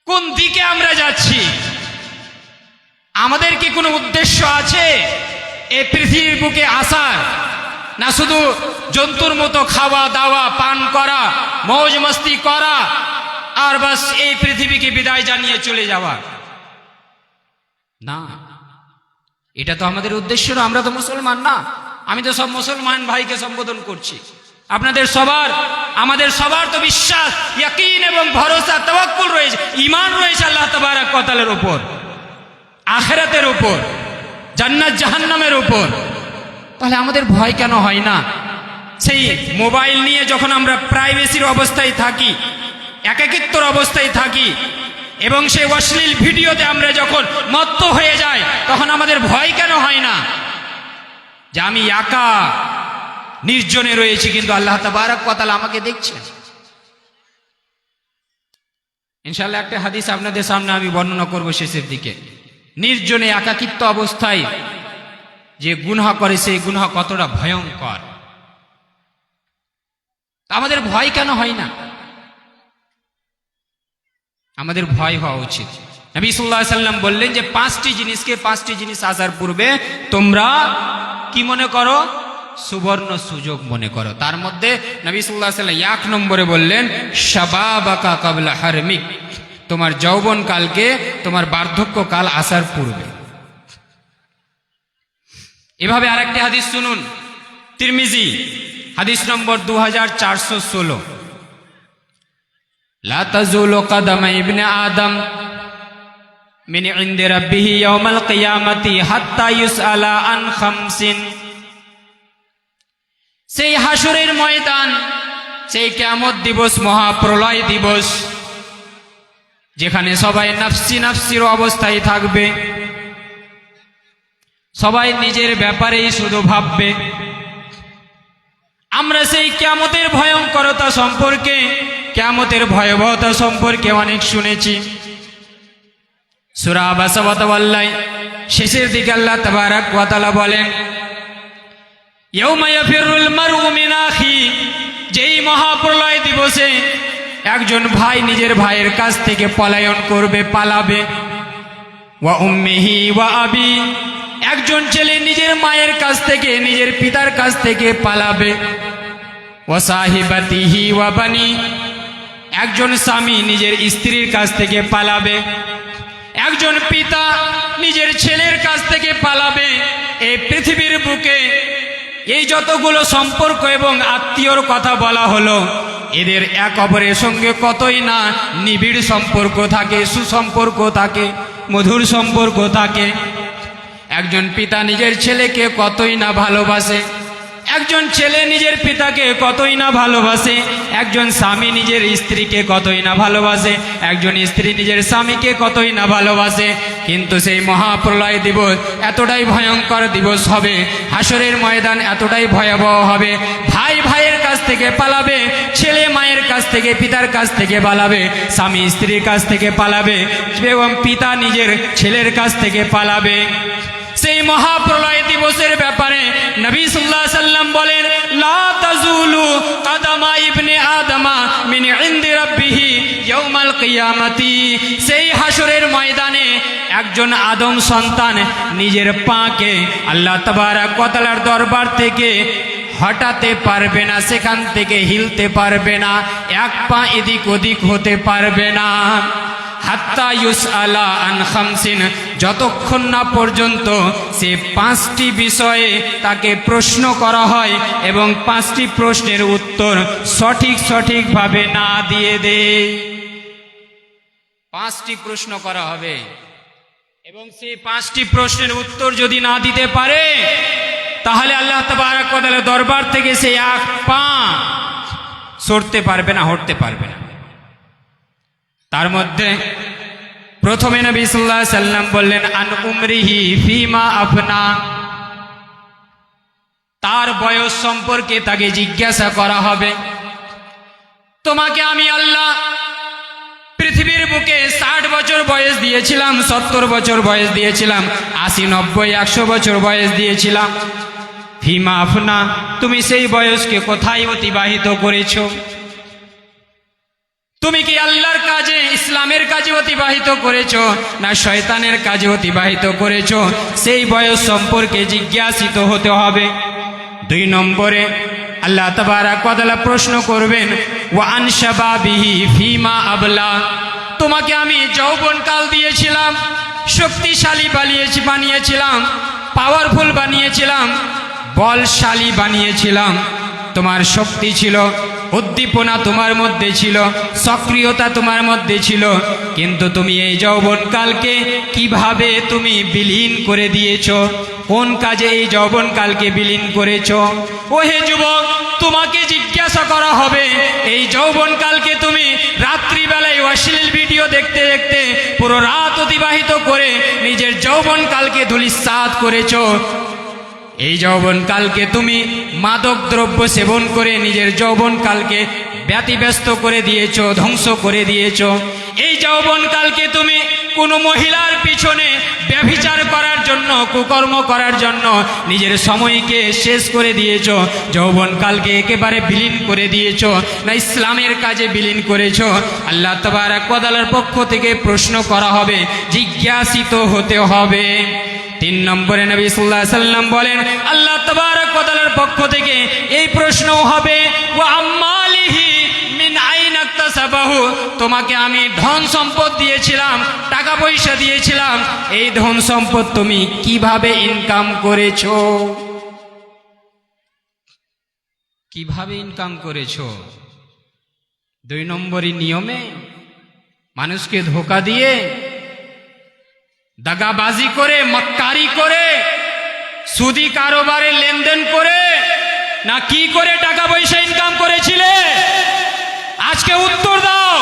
কোন দিকে আমরা যাচ্ছি? আমাদের কি কোনো উদ্দেশ্য আছে এই পৃথিবীর বুকে আসার? না শুধু জন্তুর মতো খাওয়া দাওয়া পান করা, মৌজ মস্তি করা, আর বাস এই পৃথিবীকে বিদায় জানিয়ে চলে যাওয়া? না, এটা তো আমাদের উদ্দেশ্য না। আমরা তো মুসলমান না। আমি তো সব মুসলমান ভাইকে সম্বোধন করছি। আপনাদের সবার, আমাদের সবার তো বিশ্বাস, ইয়াকিন এবং ভরসা, তাওয়াক্কুল রয়েছে, ঈমান রয়েছে আল্লাহ তাবারক ওয়া তাআলার উপর, আখিরাতের উপর, জান্নাত জাহান্নামের উপর। তাহলে আমাদের ভয় কেন হয় না? সেই মোবাইল নিয়ে যখন আমরা প্রাইভেসির অবস্থায় থাকি, একাকিত্বর অবস্থায় থাকি, এবং সেই অশ্লীল ভিডিওতে আমরা যখন মত্ত হয়ে যাই, তখন আমাদের ভয় কেন হয় না যে আমি একা নির্জনে রয়েছি, কিন্তু আল্লাহ তাবারক ওয়া তাআলা আমাকে দেখছেন? ইনশাআল্লাহ একটা হাদিস আপনাদের সামনে আমি বর্ণনা করব শেষের দিকে। নির্জনে একাকিত্ব অবস্থায় যে গুনাহ করে, সেই গুনাহ কতটা ভয়ঙ্কর। আমাদের ভয় কেন হয় না? আমাদের ভয় হওয়া উচিত। নবী সাল্লাল্লাহু আলাইহি সাল্লাম বললেন যে 5টি জিনিসকে, 5টি জিনিস আসার পূর্বে তোমরা কি মনে করো? সুবর্ণ সুযোগ মনে করো। তার মধ্যে নবী সাল্লাল্লাহু আলাইহি সাল্লাম 1 নম্বরে বললেন, শাবাবাকা ক্বাবলা হারমিক, তোমার যৌবন কালকে, তোমার বার্ধক্য কাল আসার পূর্বে। এভাবে আরেকটি হাদিস শুনুন, তিরমিজি হাদিস নম্বর 2416, লা তাজুলু কদমা ইবনে আদম মিন ইনদি রাব্বিহি ইয়াওমাল কিয়ামাতি হাত্তা ইউসআলা আন খামসিন। সেই হাসরের ময়দান, সেই কিয়ামত দিবস, মহাপ্রলয় দিবস, যেখানে সবাই নাফসি নাফসির অবস্থায় থাকবে, সবাই নিজের ব্যাপারেই শুধু ভাববে। আমরা সেই কিয়ামতের ভয়ঙ্করতা সম্পর্কে, কিয়ামতের ভয়াবহতা সম্পর্কে অনেক শুনেছি। সূরা আবাসা ওয়া তাওয়াল্লা শেষের দিকে আল্লাহ তাবারক ওয়া তাআলা বলেন, ইয়াউমা ইয়াফিরুল মারউ মিন আখি, যেই মহাপ্রলয় দিবসে একজন ভাই নিজের ভাইয়ের কাছ থেকে পলায়ন করবে, পালাবে। ওয়া উম্মিহি ওয়া আবি, একজন ছেলে নিজের মায়ের কাছ থেকে, নিজের পিতার কাছ থেকে পালাবে। ওয়া সাহিবাতিহি ওয়া বানি, একজন স্বামী নিজের স্ত্রীর কাছ থেকে পালাবে। একজন পিতা নিজের ছেলের কাছ থেকে পালাবে। এই পৃথিবীর বুকে এই যতগুলো সম্পর্ক এবং আত্মীয়র কথা বলা হলো, এদের এক অপরের সঙ্গে কতই না নিবিড় সম্পর্ক থাকে, সুসম্পর্ক থাকে, মধুর সম্পর্ক থাকে। একজন পিতা নিজের ছেলেকে কতই না ভালোবাসে, একজন ছেলে নিজের পিতাকে কতই না ভালোবাসে, একজন স্বামী নিজের স্ত্রীকে কতই না ভালোবাসে, একজন স্ত্রী নিজের স্বামীকে কতই না ভালোবাসে। কিন্তু সেই মহাপ্রলয় দিবস এতটাই ভয়ঙ্কর দিবস হবে, হাসরের ময়দান এতটাই ভয়াবহ হবে, ভাই ভাইয়ের কাছ থেকে পালাবে, ছেলে মায়ের কাছ থেকে, পিতার কাছ থেকে পালাবে, স্বামী স্ত্রীর কাছ থেকে পালাবে এবং পিতা নিজের ছেলের কাছ থেকে পালাবে। সেই মহাপ্রলয় দিবসের ব্যাপারে নবী সাল্লাল্লাহু আলাইহি সাল্লাম বলেন, লা তাজুলু কাদামা ইবনে আদমা মিন ইনদি রাব্বিহি ইয়াউমাল কিয়ামাতি। সেই হাসরের ময়দানে একজন আদম সন্তান নিজের পাকে আল্লাহ তাবারক ওয়া তাআলার দরবার থেকে হটাতে পারবে না, সেখান থেকে হিলতে পারবে না, এক পা এদিক ওদিক হতে পারবে না। হাত্তা ইউসআলা আন খামসিন, যতক্ষণ না পর্যন্ত সে 5টি বিষয়ে তাকে প্রশ্ন করা হয় এবং 5টি প্রশ্নের উত্তর সঠিকভাবে না দিয়ে দেয়। 5টি প্রশ্ন করা হবে এবং সেই 5টি প্রশ্নের উত্তর যদি না দিতে পারে, তাহলে আল্লাহ তাবারক ওয়া তাআলা দরবার থেকে সে এক পা সরতে পারবে না, হটতে পারবে না। তার মধ্যে প্রথমে নবী সাল্লাল্লাহু আলাইহি সাল্লাম বললেন, আন উমরিহি ফিমা আফনা, তার বয়স সম্পর্কে তাকে জিজ্ঞাসা করা হবে। তোমাকে আমি আল্লাহ পৃথিবীর বুকে 60 বছর বয়স দিয়েছিলাম, 70 বছর বয়স দিয়েছিলাম, 80, 90, 100 বছর বয়স দিয়েছিলাম। ফিমা আফনা, তুমি সেই বয়সকে কোথায় অতিবাহিত করেছো? তুমি কি আল্লাহর কাজে, ইসলামের কাজে অতিবাহিত করেছো না শয়তানের কাজে অতিবাহিত করেছো? সেই বয়স সম্পর্কে জিজ্ঞাসিত হতে হবে। 2 নম্বরে আল্লাহ তাবারক ওয়া তাআলা প্রশ্ন করবেন, ওয়া আন শাবাবিহি ফিমা আবলা, তোমাকে আমি যৌবনকাল দিয়েছিলাম, শক্তিশালী বানিয়েছিলাম, পাওয়ারফুল বানিয়েছিলাম, বলশালী বানিয়েছিলাম, তোমার শক্তি ছিল, উদ্দীপনা তোমার মধ্যে ছিল, সক্রিয়তা তোমার মধ্যে ছিল, কিন্তু তুমি এই যৌবনকালকে কিভাবে তুমি বিলীন করে দিয়েছো? কোন কাজে এই যৌবনকালকে বিলীন করেছো? ওহে যুবক, তোমাকে জিজ্ঞাসা করা হবে, এই যৌবনকালকে তুমি রাত্রিবেলায় অশ্লীল ভিডিও দেখতে দেখতে পুরো রাত অতিবাহিত করে নিজের যৌবনকালকে ধূলিসাৎ করেছো। এই যৌবনকালকে তুমি মাদক দ্রব্য সেবন করে নিজের যৌবনকালকে ব্যতিব্যস্ত করে দিয়েছো, ধ্বংস করে দিয়েছো। এই যৌবনকালকে তুমি কোনো মহিলার পিছনে ব্যভিচার করার জন্য, কুকর্ম করার জন্য নিজের সময়কে শেষ করে দিয়েছো। যৌবনকালকে একেবারে বিলীন করে দিয়েছো, না ইসলামের কাজে বিলীন করেছো? আল্লাহ তাবারক ওয়া তাআলার পক্ষ থেকে প্রশ্ন করা হবে, জিজ্ঞাসিত হতে হবে। 3 নম্বরে নবী সাল্লাল্লাহু আলাইহি সাল্লাম বলেন, আল্লাহ তাবারক ওয়া তাআলার পক্ষ থেকে এই প্রশ্নও হবে, ওয়া আম্মালিহি মিন আইনা ইকতাসাবাহু, তোমাকে আমি ধন সম্পদ দিয়েছিলাম, টাকা পয়সা দিয়েছিলাম, এই ধন সম্পদ তুমি কিভাবে ইনকাম করেছো? কিভাবে ইনকাম করেছো? 2 নম্বরই নিয়মে, মানুষকে ধোঁকা দিয়ে, দাগাবাজি করে, মক্কারি করে, সুদি কারবারে লেনদেন করে, না কি করে টাকা পয়সা ইনকাম করেছিলে? আজকে উত্তর দাও,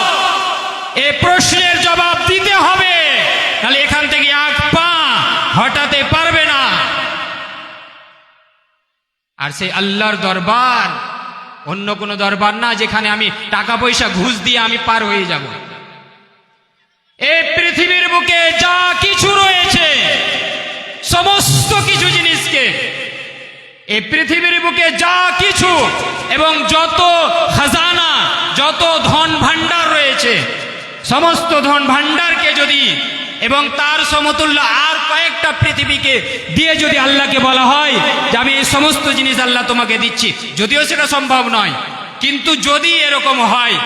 এই প্রশ্নের জবাব দিতে হবে, তাহলে এখান থেকে এক পা হটাতে পারবে না। আর সেই আল্লাহর দরবার অন্য কোনো দরবার না, যেখানে আমি টাকা পয়সা ঘুষ দিয়ে আমি পার হয়ে যাব। এই পৃথিবীর বুকে যা কিছু রয়েছে, সমস্ত কিছু জিনিসকে, এই পৃথিবীর বুকে যা কিছু এবং যত খাজানা, যত ধন ভান্ডার রয়েছে, সমস্ত ধন ভান্ডারকে যদি এবং তার সমতুল্য আর কয়েকটা পৃথিবীকে দিয়ে যদি আল্লাহকে বলা হয় যে আমি এই সমস্ত জিনিস আল্লাহ তোমাকে দিচ্ছি, যদিও সেটা সম্ভব নয়, কিন্তু যদি এরকম হয়,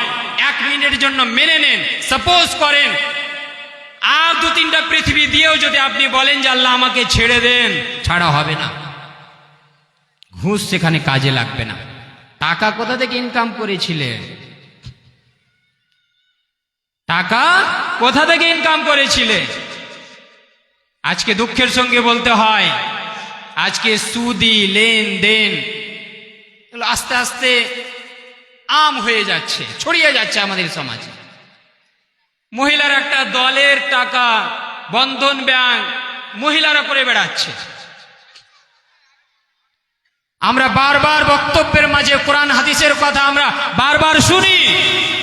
1 মিনিটের জন্য মেনে নেন, সাপোজ করেন আর 2-3টা পৃথিবী দিয়েও যদি আপনি বলেন যে আল্লাহ আমাকে ছেড়ে দেন, ছাড়া হবে না। ঘুষ সেখানে কাজে লাগবে না। টাকা কোথা থেকে ইনকাম করেছিলেন? টাকা কোথা থেকে ইনকাম করেছিলেন? আজকে দুঃখের সঙ্গে বলতে হয়, আজকে সুদি লেনদেন আস্তে আস্তে আম হয়ে যাচ্ছে, ছড়িয়ে যাচ্ছে আমাদের সমাজে। মহিলার একটা দলের টাকা বন্ধন ব্যাংক মহিলারা করে বেড়াচ্ছে। আমরা বারবার বক্তব্যের মাঝে কোরআন হাদিসের কথা আমরা বারবার শুনি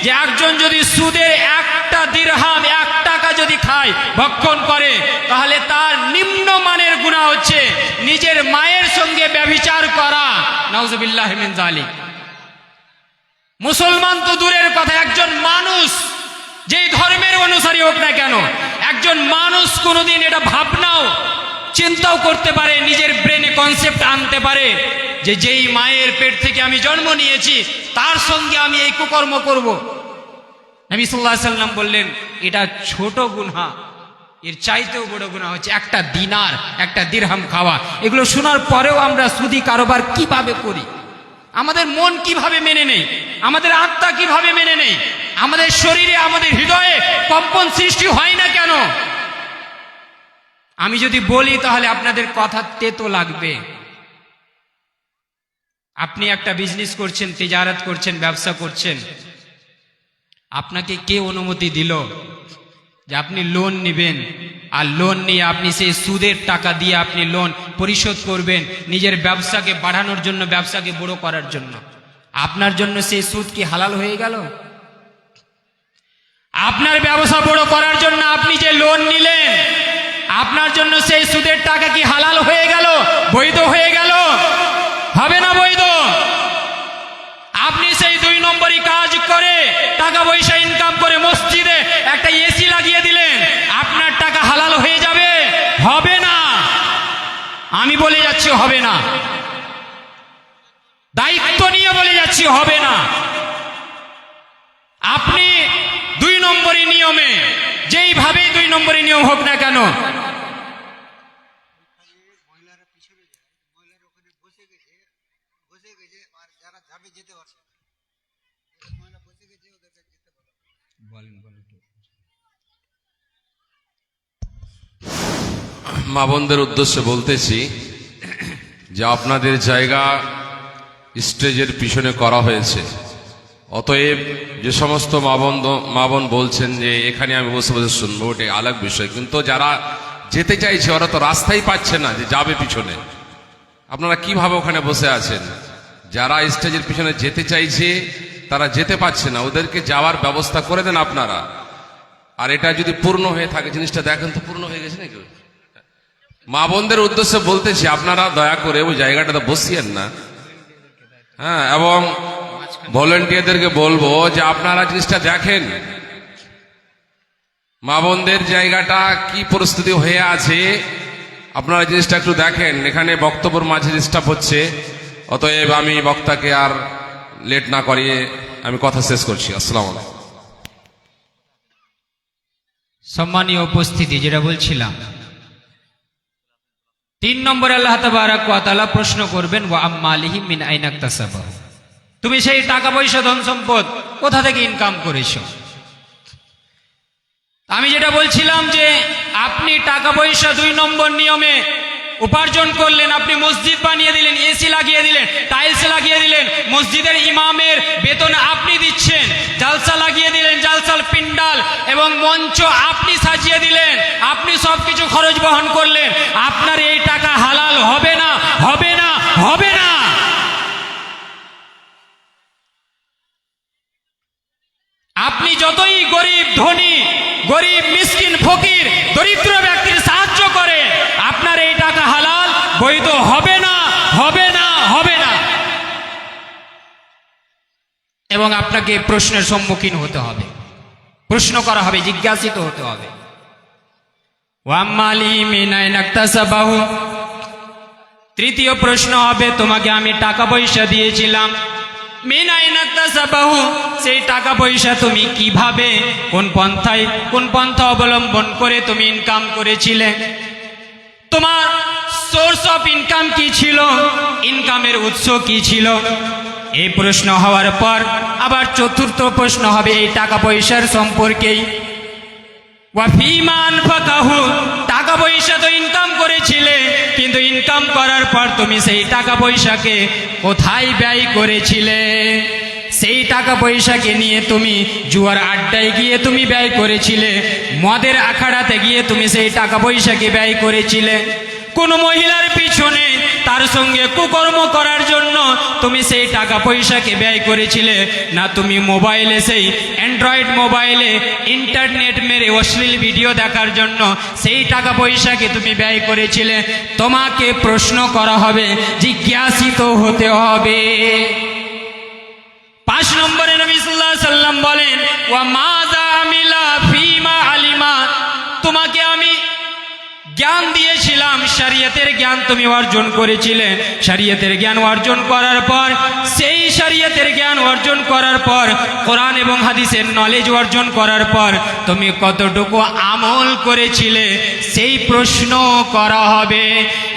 যে একজন যদি সুদের একটা দিরহাম, 1 টাকা যদি খায়, ভক্ষণ করে, তাহলে তার নিম্নমানের গুনাহ হচ্ছে নিজের মায়ের সঙ্গে ব্যভিচার করা। নাউজুবিল্লাহি মিন যালিক। মুসলমান তো দূরের কথা, একজন মানুষ যেই ধর্মের অনুসারী হোক না কেন, একজন মানুষ কোনোদিন এটা ভাবনাও চিন্তাও করতে পারে, নিজের ব্রেনে কনসেপ্ট আনতে পারে যে যেই মায়ের পেট থেকে আমি জন্ম নিয়েছি তার সঙ্গে আমি এই কুকর্ম করব? নবী সাল্লাল্লাহু আলাইহি ওয়াসাল্লাম বললেন এটা ছোট গুনাহ, এর চাইতেও বড় গুনাহ হচ্ছে একটা দিনার, একটা দিরহাম খাওয়া। এগুলো শোনার পরেও আমরা সুদি কারবার কিভাবে করি? আমাদের মন কিভাবে মেনে নেই? আমাদের আত্মা কিভাবে মেনে নেই? আমাদের শরীরে, আমাদের হৃদয়ে কম্পন সৃষ্টি হয় না কেন? আমি যদি বলি তাহলে আপনাদের কথা তেতো লাগবে। আপনি একটা বিজনেস করছেন, তিজারত করছেন, ব্যবসা করছেন, আপনাকে কে অনুমতি দিল যে আপনি লোন নেবেন, আর লোন নিয়ে আপনি সেই সুদের টাকা দিয়ে আপনি লোন পরিশোধ করবেন নিজের ব্যবসাকে বাড়ানোর জন্য, ব্যবসাকে বড় করার জন্য? আপনার জন্য সেই সুদ কি হালাল হয়ে গেল? আপনার ব্যবসা বড় করার জন্য আপনি যে লোন নিলেন, আপনার জন্য সেই সুদের টাকা কি হালাল হয়ে গেল, বৈধ হয়ে গেল? হবে না বৈধ। আপনি সেই 2 নম্বরই কাজ করে টাকা পয়সা ইনকাম করে মসজিদে একটা এসি লাগিয়ে দিলেন, আপনার টাকা হালাল হয়ে যাবে? হবে না। আমি বলে যাচ্ছি হবে না, দায়িত্ব নিয়ে বলে যাচ্ছি হবে না। আপনি 2 নম্বরই নিয়মে, যেইভাবে 2 নম্বরই নিয়ম হোক না কেন, মা বোনদের উদ্দেশ্যে বলতেছি যে আপনাদের জায়গা স্টেজের পিছনে করা হয়েছে, অতএব যে সমস্ত মা বোন বলছেন যে এখানে আমি বসে বসে শুনবো, ওটা আলাদা বিষয়। কিন্তু যারা যেতে চাইছে ওরা তো রাস্তাই পাচ্ছে না যে যাবে পিছনে। আপনারা কিভাবে ওখানে বসে আছেন? যারা স্টেজের পিছনে যেতে চাইছে তারা যেতে পারছে না, ওদেরকে যাওয়ার ব্যবস্থা করে দেন আপনারা। আর এটা যদি পূর্ণ হয়ে থাকে, জিনিসটা দেখেন তো পূর্ণ হয়ে গেছে নাকি? মা বোনদের উদ্দেশ্যে বলতেছি আপনারা দয়া করে ওই জায়গাটাতে বসিয়েন না। হ্যাঁ, এবং ভলেন্টিয়ারদেরকে বলবো যে আপনারা জিনিসটা দেখেন, মা বোনদের জায়গাটা কি পরিস্থিতি হয়ে আছে, আপনারা জিনিসটা একটু দেখেন। এখানে বক্তব্যের মাঝে ডিস্টার্ব হচ্ছে, অতএব আমি বক্তাকে আর লেট না করিয়ে আমি কথা শেষ করছি। আসসালামু আলাইকুম। সম্মানীয় উপস্থিতি, যেটা বলছিলাম, 3 নম্বরে আল্লাহ তাবারাক ওয়া তাআলা প্রশ্ন করবেন, ওয়া আম্মালিহি মিন আইনা ইকতাসাবাহু, তুমি সেই টাকা পয়সা ধন সম্পদ কোথা থেকে ইনকাম করেছো? আমি যেটা বলছিলাম যে আপনি টাকা পয়সা 2 নম্বর নিয়মে উপার্জন করলেন, আপনি মসজিদ বানিয়ে দিলেন, এসি লাগিয়ে দিলেন, টাইলস লাগিয়ে দিলেন, মসজিদের ইমামের বেতন আপনি দিচ্ছেন, জালসা লাগিয়ে দিলেন, জালসার পিন্ডাল এবং মঞ্চ আপনি সাজিয়ে দিলেন, আপনি সবকিছু খরচ বহন করলেন। আপনার এই টাকা হালাল হবে না, হবে না, হবে না। আপনি যতই গরিব ধনী, গরিব মিসকিন ফকির দরিদ্র ব্যক্তির সাহায্য করে, আপনার এই টাকা হালাল বৈধ হবে না, হবে না, হবে না। এবং আপনাকে প্রশ্নের সম্মুখীন হতে হবে, প্রশ্ন করা হবে, জিজ্ঞাসিত হতে হবে। ওয়াম্মালি মিন আইনা ইকতাসাবাহু, তৃতীয় প্রশ্ন হবে, তোমাকে আমি টাকা পয়সা দিয়েছিলাম, মিন আইনা ইকতাসাবাহু, সেই টাকা পয়সা তুমি কিভাবে কোন পন্থা অবলম্বন করে তুমি ইনকাম করেছিলে, তোমার সোর্স অফ ইনকাম কি ছিল, ইনকামের উৎস কি ছিল। এই প্রশ্ন হওয়ার পর আবার চতুর্থ প্রশ্ন হবে এই টাকা পয়সার সম্পর্কেই। ওয়া ফীমা আনফাকাহু, টাকা পয়সা তো ইনকাম করেছিলে, কিন্তু ইনকাম করার পর তুমি সেই টাকা পয়সাকে কোথায় ব্যয় করেছিলে। সেই টাকা পয়সাকে নিয়ে তুমি জুয়ার আড্ডায় গিয়ে তুমি ব্যয় করেছিলে, মদের আখাড়াতে গিয়ে তুমি সেই টাকা পয়সাকে ব্যয় করেছিলে, কোন মহিলার পিছনে তার সঙ্গে কুকর্ম করার জন্য তুমি সেই টাকা পয়সাকে ব্যয় করেছিলে, না তুমি মোবাইলে সেই অ্যান্ড্রয়েড মোবাইলে ইন্টারনেট মেরে অশ্লীল ভিডিও দেখার জন্য সেই টাকা পয়সাকে তুমি ব্যয় করেছিলে। তোমাকে প্রশ্ন করা হবে, জিজ্ঞাসিত হতে হবে। 5 নম্বরে নবী সাল্লাল্লাহু আলাইহি সাল্লাম বলেন, ওয়া মাযা আমিলা ফীমা আলিমা, তোমাকে আমি জ্ঞান দিয়েছিলাম, শরীয়তের জ্ঞান তুমি অর্জন করেছিলে, শরীয়তের জ্ঞান অর্জন করার পর সেই শরীয়তের জ্ঞান অর্জন করার পর কোরআন এবং হাদিসের নলেজ অর্জন করার পর তুমি কতটুকু আমল করেছিলে সেই প্রশ্ন করা হবে।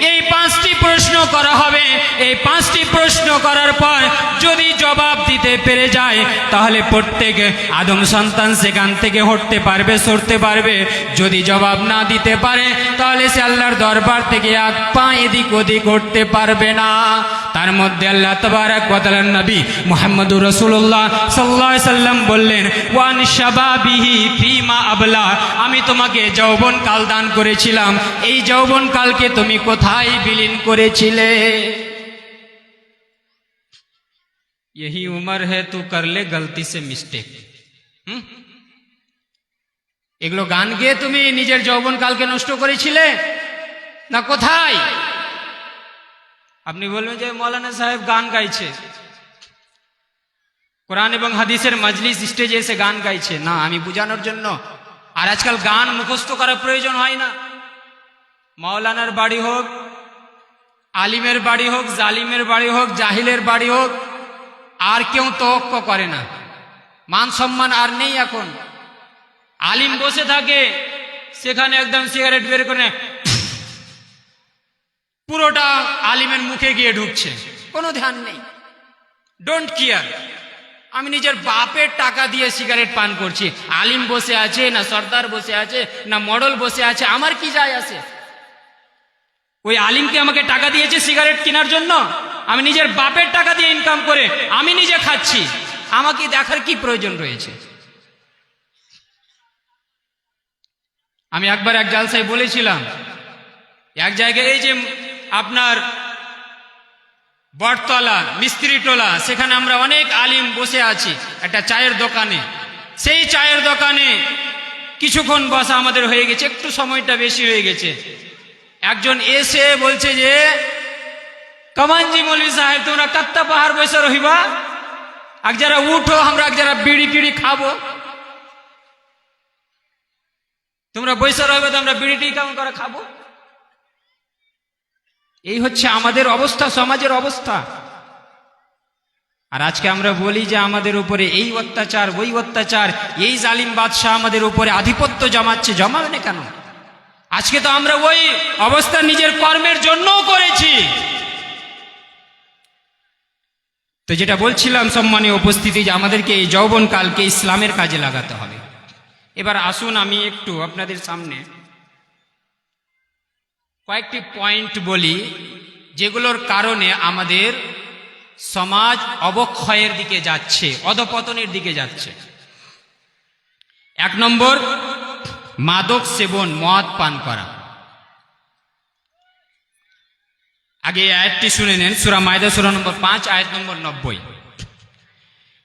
এই 5টি প্রশ্ন করা হবে। এই 5টি প্রশ্ন করার পর যদি জবাব দিতে পেরে যায় তাহলে প্রত্যেক আদম সন্তান সেখান থেকে হটতে পারবে, সরতে পারবে। যদি জবাব না দিতে পারে তাহলে সে আল্লাহর দরবার থেকে এক পা এদিক ওদিক করতে পারবে না। তার মধ্যে আল্লাহ তাবারাক ওয়া তাআলার নবী মুহাম্মদুর রাসূলুল্লাহ সাল্লাল্লাহু আলাইহি সাল্লাম বললেন, ওয়ান শাবাবিহি ফীমা আবলা, আমি তোমাকে যৌবন কাল দান করেছিলাম, এই যৌবন কালকে তুমি কোথায় বিলীন করেছিলে। यही उम्र है तू कर ले गलती से मिस्टेक। এগুলো গান গেয়ে তুমি নিজের যৌবন কালকে নষ্ট করেছিলে না কোথায়? আপনি বলবেন যে মৌলানা সাহেব গান গাইছে, কোরআন এবং হাদিসের মজলিস স্টেজে এসে গান গাইছে। না, আমি বোঝানোর জন্য। আর আজকাল গান মুখস্থ করার প্রয়োজন হয় না। মৌলানার বাড়ি হোক, আলিমের বাড়ি হোক, জালিমের বাড়ি হোক, জাহিলের বাড়ি হোক, আর কেউ তোয়াক্কা করে না। মান সম্মান আর নেই এখন। আলিম বসে থাকে, সেখানে একদম সিগারেট বের করে পুরোটা আলিমের মুখে গিয়ে ঢুকছে, কোনো ধ্যান নেই, ডোন্ট কেয়ার। আমি নিজের বাপের টাকা দিয়ে সিগারেট পান করছি, আলিম বসে আছে না সর্দার বসে আছে না মডেল বসে আছে, আমার কি যায় আসে? ওই আলিমকে আমাকে টাকা দিয়েছে সিগারেট কেনার জন্য, আমি নিজের বাপের টাকা দিয়ে ইনকাম করে আমি নিজে খাচ্ছি, আমাকে দেখার কি প্রয়োজন রয়েছে? আমি একবার এক জালসায় বলেছিলাম, এক জায়গায় এই যে আপনার বটতলা মিস্ত্রি টোলা, সেখানে আমরা অনেক আলিম বসে আছি একটা চায়ের দোকানে। সেই চায়ের দোকানে কিছুক্ষণ বসা আমাদের হয়ে গেছে, একটু সময়টা বেশি হয়ে গেছে। একজন এসে বলছে যে, কমানজি মৌলভী সাহেব তোমরা কত্তা পাহাড় বসে রহিবা, এক যারা উঠো, আমরা এক যারা বিড়ি টিড়ি খাবো। তোমরা বসে রহিবে তো আমরা বিড়ি টিড়ি কেমন করে খাবো? এই হচ্ছে আমাদের অবস্থা, সমাজের অবস্থা। আর আজকে আমরা বলি যে আমাদের উপরে এই অত্যাচার, ওই অত্যাচার, এই জালিম বাদশাহ আমাদের উপরে আধিপত্য জমাচ্ছে। জমাবে না কেন? আজকে তো আমরা ওই অবস্থা নিজের কর্মের জন্যও করেছি। তো যেটা বলছিলাম সম্মানীয় উপস্থিতি, যে আমাদেরকে এই যৌবনকালকে ইসলামের কাজে লাগাতে হবে। এবার আসুন আমি একটু আপনাদের সামনে কয়েকটি পয়েন্ট বলি যেগুলোর কারণে আমাদের সমাজ অবক্ষয়ের দিকে যাচ্ছে, অধপতনের দিকে যাচ্ছে। 1 নম্বর, মাদক সেবন, মদ পান করা। আগে এই আয়াতটি শুনে নেন, সূরা মায়দা সূরা নম্বর 5 আয়াত নম্বর 90।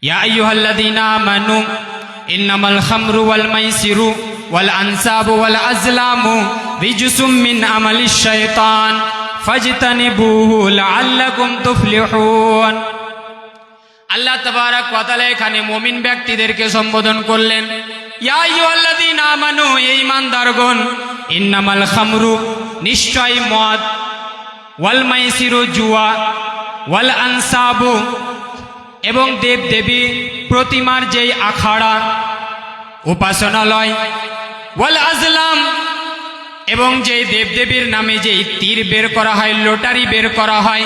ইয়া আইয়ুহাল্লাযীনা আমানু ইন্নামাল খামরু ওয়াল মাইসিরু ওয়াল আনসাবু ওয়াল আজলামু রিজসুম মিন আমালিশ শাইতান ফাজতানিবুহু লাআল্লাকুম তুফলিহুন। আল্লাহ তাবারাক ওয়া তাআলা এখানে মুমিন ব্যক্তিদেরকে সম্বোধন করলেন, ইয়া আইয়ুহাল্লাযীনা আমানু, এই ঈমানদারগণ, ইন্নামাল খামরু, নিশ্চয় মদ, ওয়াল মাইসিরু, জুয়া, ওয়াল আনসাবু, এবং দেব দেবী প্রতিমার যেই আখাড়া উপাসনালয় ওয়াল আজলাম এবং যেই দেবদেবীর নামে যেই তীর বের করা হয়, লটারি বের করা হয়,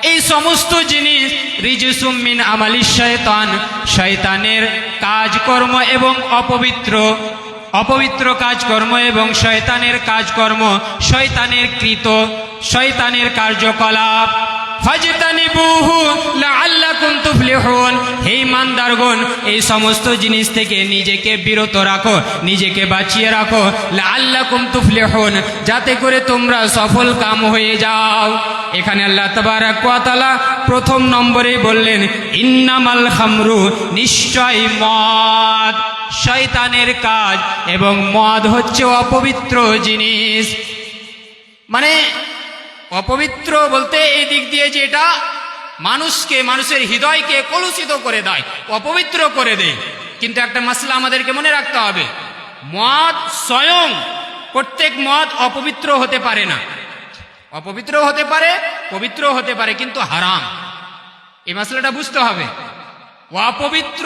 এই সমস্ত জিনিস রিজসুম মিন আমালিশ শয়তান, শয়তানের কাজকর্ম এবং অপবিত্র কাজকর্ম এবং শয়তানের কাজকর্ম, শয়তানের কৃত, শয়তানের কার্যকলাপ। ফাজতানিবুহু লাআল্লাকুম তুফলিহুন, হে ইমানদারগণ এই সমস্ত জিনিস থেকে নিজেকে বিরত রাখো, নিজেকে বাঁচিয়ে রাখো। লাআল্লাকুম তুফলিহুন, যাতে করে তোমরা সফল কাম হয়ে যাও। এখানে আল্লাহ তাবারক ওয়া তাআলা প্রথম নম্বরে বললেন ইন্নামাল খামরু, নিশ্চয় মদ শয়তানের কাজ এবং মদ হচ্ছে অপবিত্র জিনিস। মানে অপবিত্র বলতে এই দিক দিয়ে যে এটা মানুষের হৃদয়কে কলুষিত করে দেয়, অপবিত্র করে দেয়। কিন্তু একটা মাসলা আমাদেরকে মনে রাখতে হবে, মদ স্বয়ং প্রত্যেক মদ অপবিত্র হতে পারে না, অপবিত্র হতে পারে, পবিত্র হতে পারে, কিন্তু হারাম। এই মাসলাটা বুঝতে হবে, অপবিত্র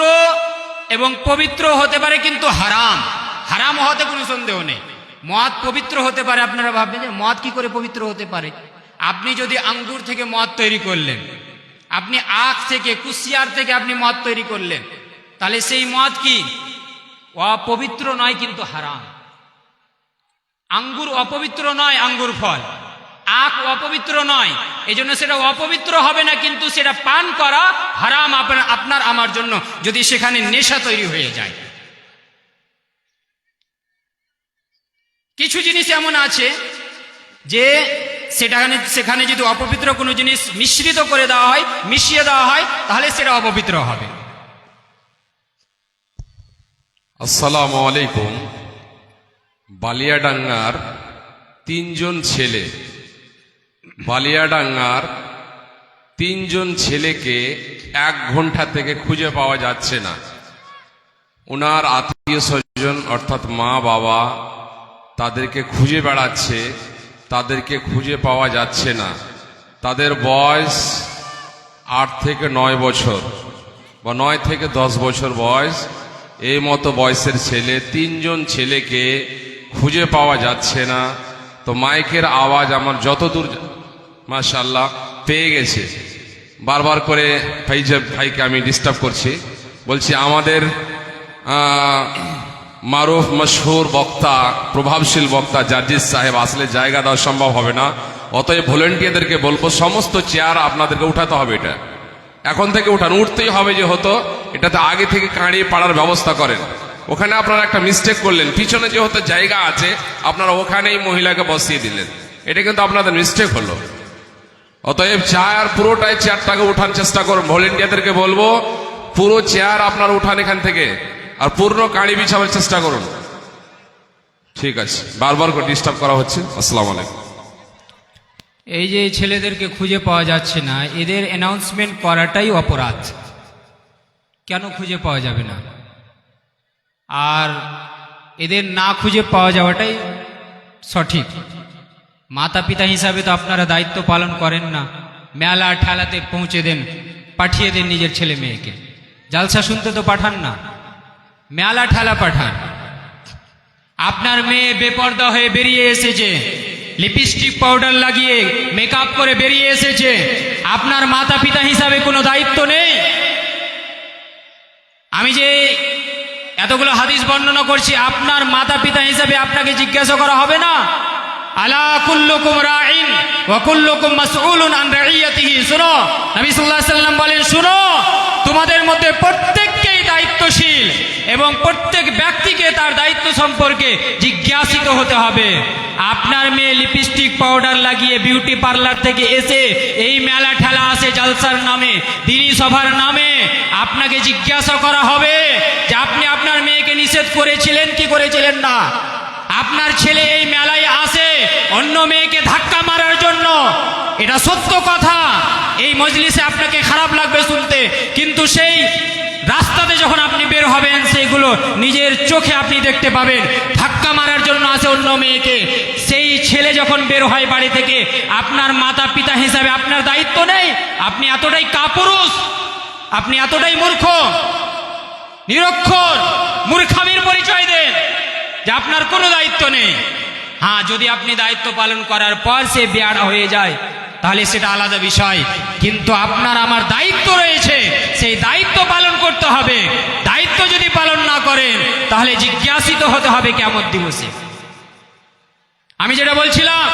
এবং পবিত্র হতে পারে কিন্তু হারাম, হারাম হতে কোনো সন্দেহ নেই। মদ পবিত্র হতে পারে। আপনারা ভাববেন যে মদ কি করে পবিত্র হতে পারে? আপনি যদি আঙ্গুর থেকে মদ তৈরি করলেন, আপনি আখ থেকে, কুশিয়ার থেকে আপনি মদ তৈরি করলেন, তাহলে সেই মদ কি অপবিত্র নয় কিন্তু হারাম। আঙ্গুর অপবিত্র নয়, আঙ্গুর ফল, আখ অপবিত্র নয়, এজন্য সেটা অপবিত্র হবে না, কিন্তু সেটা পান করা হারাম আপনার আমার জন্য, যদি সেখানে নেশা তৈরি হয়ে যায়। কিছু জিনিস এমন আছে যে সেখানে যদি অপবিত্র কোনো জিনিস মিশ্রিত করে দেওয়া হয়, মিশিয়ে দেওয়া হয়, তাহলে সেটা অপবিত্র হবে। আসসালামু আলাইকুম। বালিয়াডাঙ্গার তিনজন ছেলেকে 1 ঘন্টা থেকে খুঁজে পাওয়া যাচ্ছে না। ওনার আত্মীয় স্বজন অর্থাৎ মা বাবা তাদেরকে খুঁজে বেড়াচ্ছে, তাদেরকে খুঁজে পাওয়া যাচ্ছে না। তাদের বয়স 8 থেকে 9 বছর বা 9 থেকে 10 বছর বয়স, এই মতো বয়সের ছেলে, 3জন ছেলেকে খুঁজে পাওয়া যাচ্ছে না। তো মাইকের আওয়াজ আমার যতদূর মাশাআল্লাহ পেয়ে গেছে, বারবার করে ভাইকে আমি ডিস্টার্ব করছি, বলছি আমাদের মারুফ মশহুর বক্তা, প্রভাবশীল বক্তা জাজিজ সাহেব আসলে জায়গা দেওয়া সম্ভব হবে না, অতএব ভলেন্টিয়ারদেরকে বলবো সমস্ত চেয়ার আপনাদেরকে উঠাতে হবে। এটা এখন থেকে উঠতেই হবে, যে হতো এটাতে আগে থেকে কাঁড়িয়ে পাড়ার ব্যবস্থা করেন। ওখানে আপনারা একটা মিস্টেক করলেন, পিছনে যে হতো জায়গা আছে আপনারা ওখানেই মহিলাকে বসিয়ে দিলেন, এটা কিন্তু আপনাদের মিস্টেক হলো। অতএব পুরোটাই চেয়ারটাকে উঠান চেষ্টা করুন। ভলেন্টিয়ারদেরকে বলবো পুরো চেয়ার আপনারা উঠান এখান থেকে, আর পূর্ণ কাঁড়ি বিছাবার চেষ্টা করুন। ঠিক আছে, বারবার করে ডিস্টার্ব করা হচ্ছে। আসসালামু আলাইকুম। এই যে ছেলেদেরকে খুঁজে পাওয়া যাচ্ছে না, এদের অ্যানাউন্সমেন্ট করাটাই অপরাধ। কেন খুঁজে পাওয়া যাবে না? আর এদের না খুঁজে পাওয়া যাওয়াটাই সঠিক। মাতা পিতা হিসাবে তো আপনারা দায়িত্ব পালন করেন না, মেলা ঠেলাতে পৌঁছে দেন, পাঠিয়ে দেন নিজের ছেলে মেয়েকে। জালসা শুনতে তো পাঠান না, মেলা ঠেলা পাঠান। আপনার মেয়ে বেপর্দা হয়ে বেরিয়ে এসেছে, লিপস্টিক পাউডার লাগিয়ে মেকআপ করে বেরিয়ে এসেছে, আপনার মাতা পিতা হিসাবে কোনো দায়িত্ব নেই? আমি যে এতগুলো হাদিস বর্ণনা করছি, আপনার মাতা পিতা হিসাবে আপনাকে জিজ্ঞাসা করা হবে না? আলা কুল্লুকুম রাইন ওয়া কুল্লুকুম মাসউলুন আন রাইয়াতিহি। শুনো, নবী সাল্লাল্লাহু আলাইহি ওয়াসাল্লাম বলেন, শুনো, তোমাদের মধ্যে প্রত্যেককেই দায়িত্বশীল এবং প্রত্যেক ব্যক্তিকে তার দায়িত্ব সম্পর্কে জিজ্ঞাসিত হতে হবে। আপনার মেয়ে লিপস্টিক পাউডার লাগিয়ে বিউটি পার্লার থেকে এসে এই মেলা ঠেলা আসে জালসার নামে, দিনী সভার নামে, আপনাকে জিজ্ঞাসা করা হবে যে আপনি আপনার মেয়েকে নিষেধ করেছিলেন কি করেছিলেন না? আপনার ছেলে এই মেলায় আসে অন্য মেয়েকে ধাক্কা মারার জন্য, এটা সত্য কথা। এই মজলিসে আপনাকে খারাপ লাগবে শুনতে, কিন্তু সেই রাস্তাতে যখন আপনি বের হবেন সেইগুলো নিজের চোখে আপনি দেখতে পাবেন। ধাক্কা মারার জন্য আসে অন্য মেয়েকে, সেই ছেলে যখন বের হয় বাড়ি থেকে, আপনার মাতা পিতা হিসাবে আপনার দায়িত্ব নেই? আপনি এতটাই কাপুরুষ আপনি এতটাই মূর্খ, নিরক্ষর, মূর্খামির পরিচয় দেন যে আপনার কোনো দায়িত্ব নেই। হ্যাঁ, যদি আপনি দায়িত্ব পালন করার পর সে বেয়াড়া হয়ে যায় তাহলে সেটা আলাদা বিষয়, কিন্তু আপনার আমার দায়িত্ব রয়েছে, সেই দায়িত্ব পালন করতে হবে। দায়িত্ব যদি পালন না করেন তাহলে জিজ্ঞাসিত হতে হবে কিয়ামত দিবসে। আমি যেটা বলছিলাম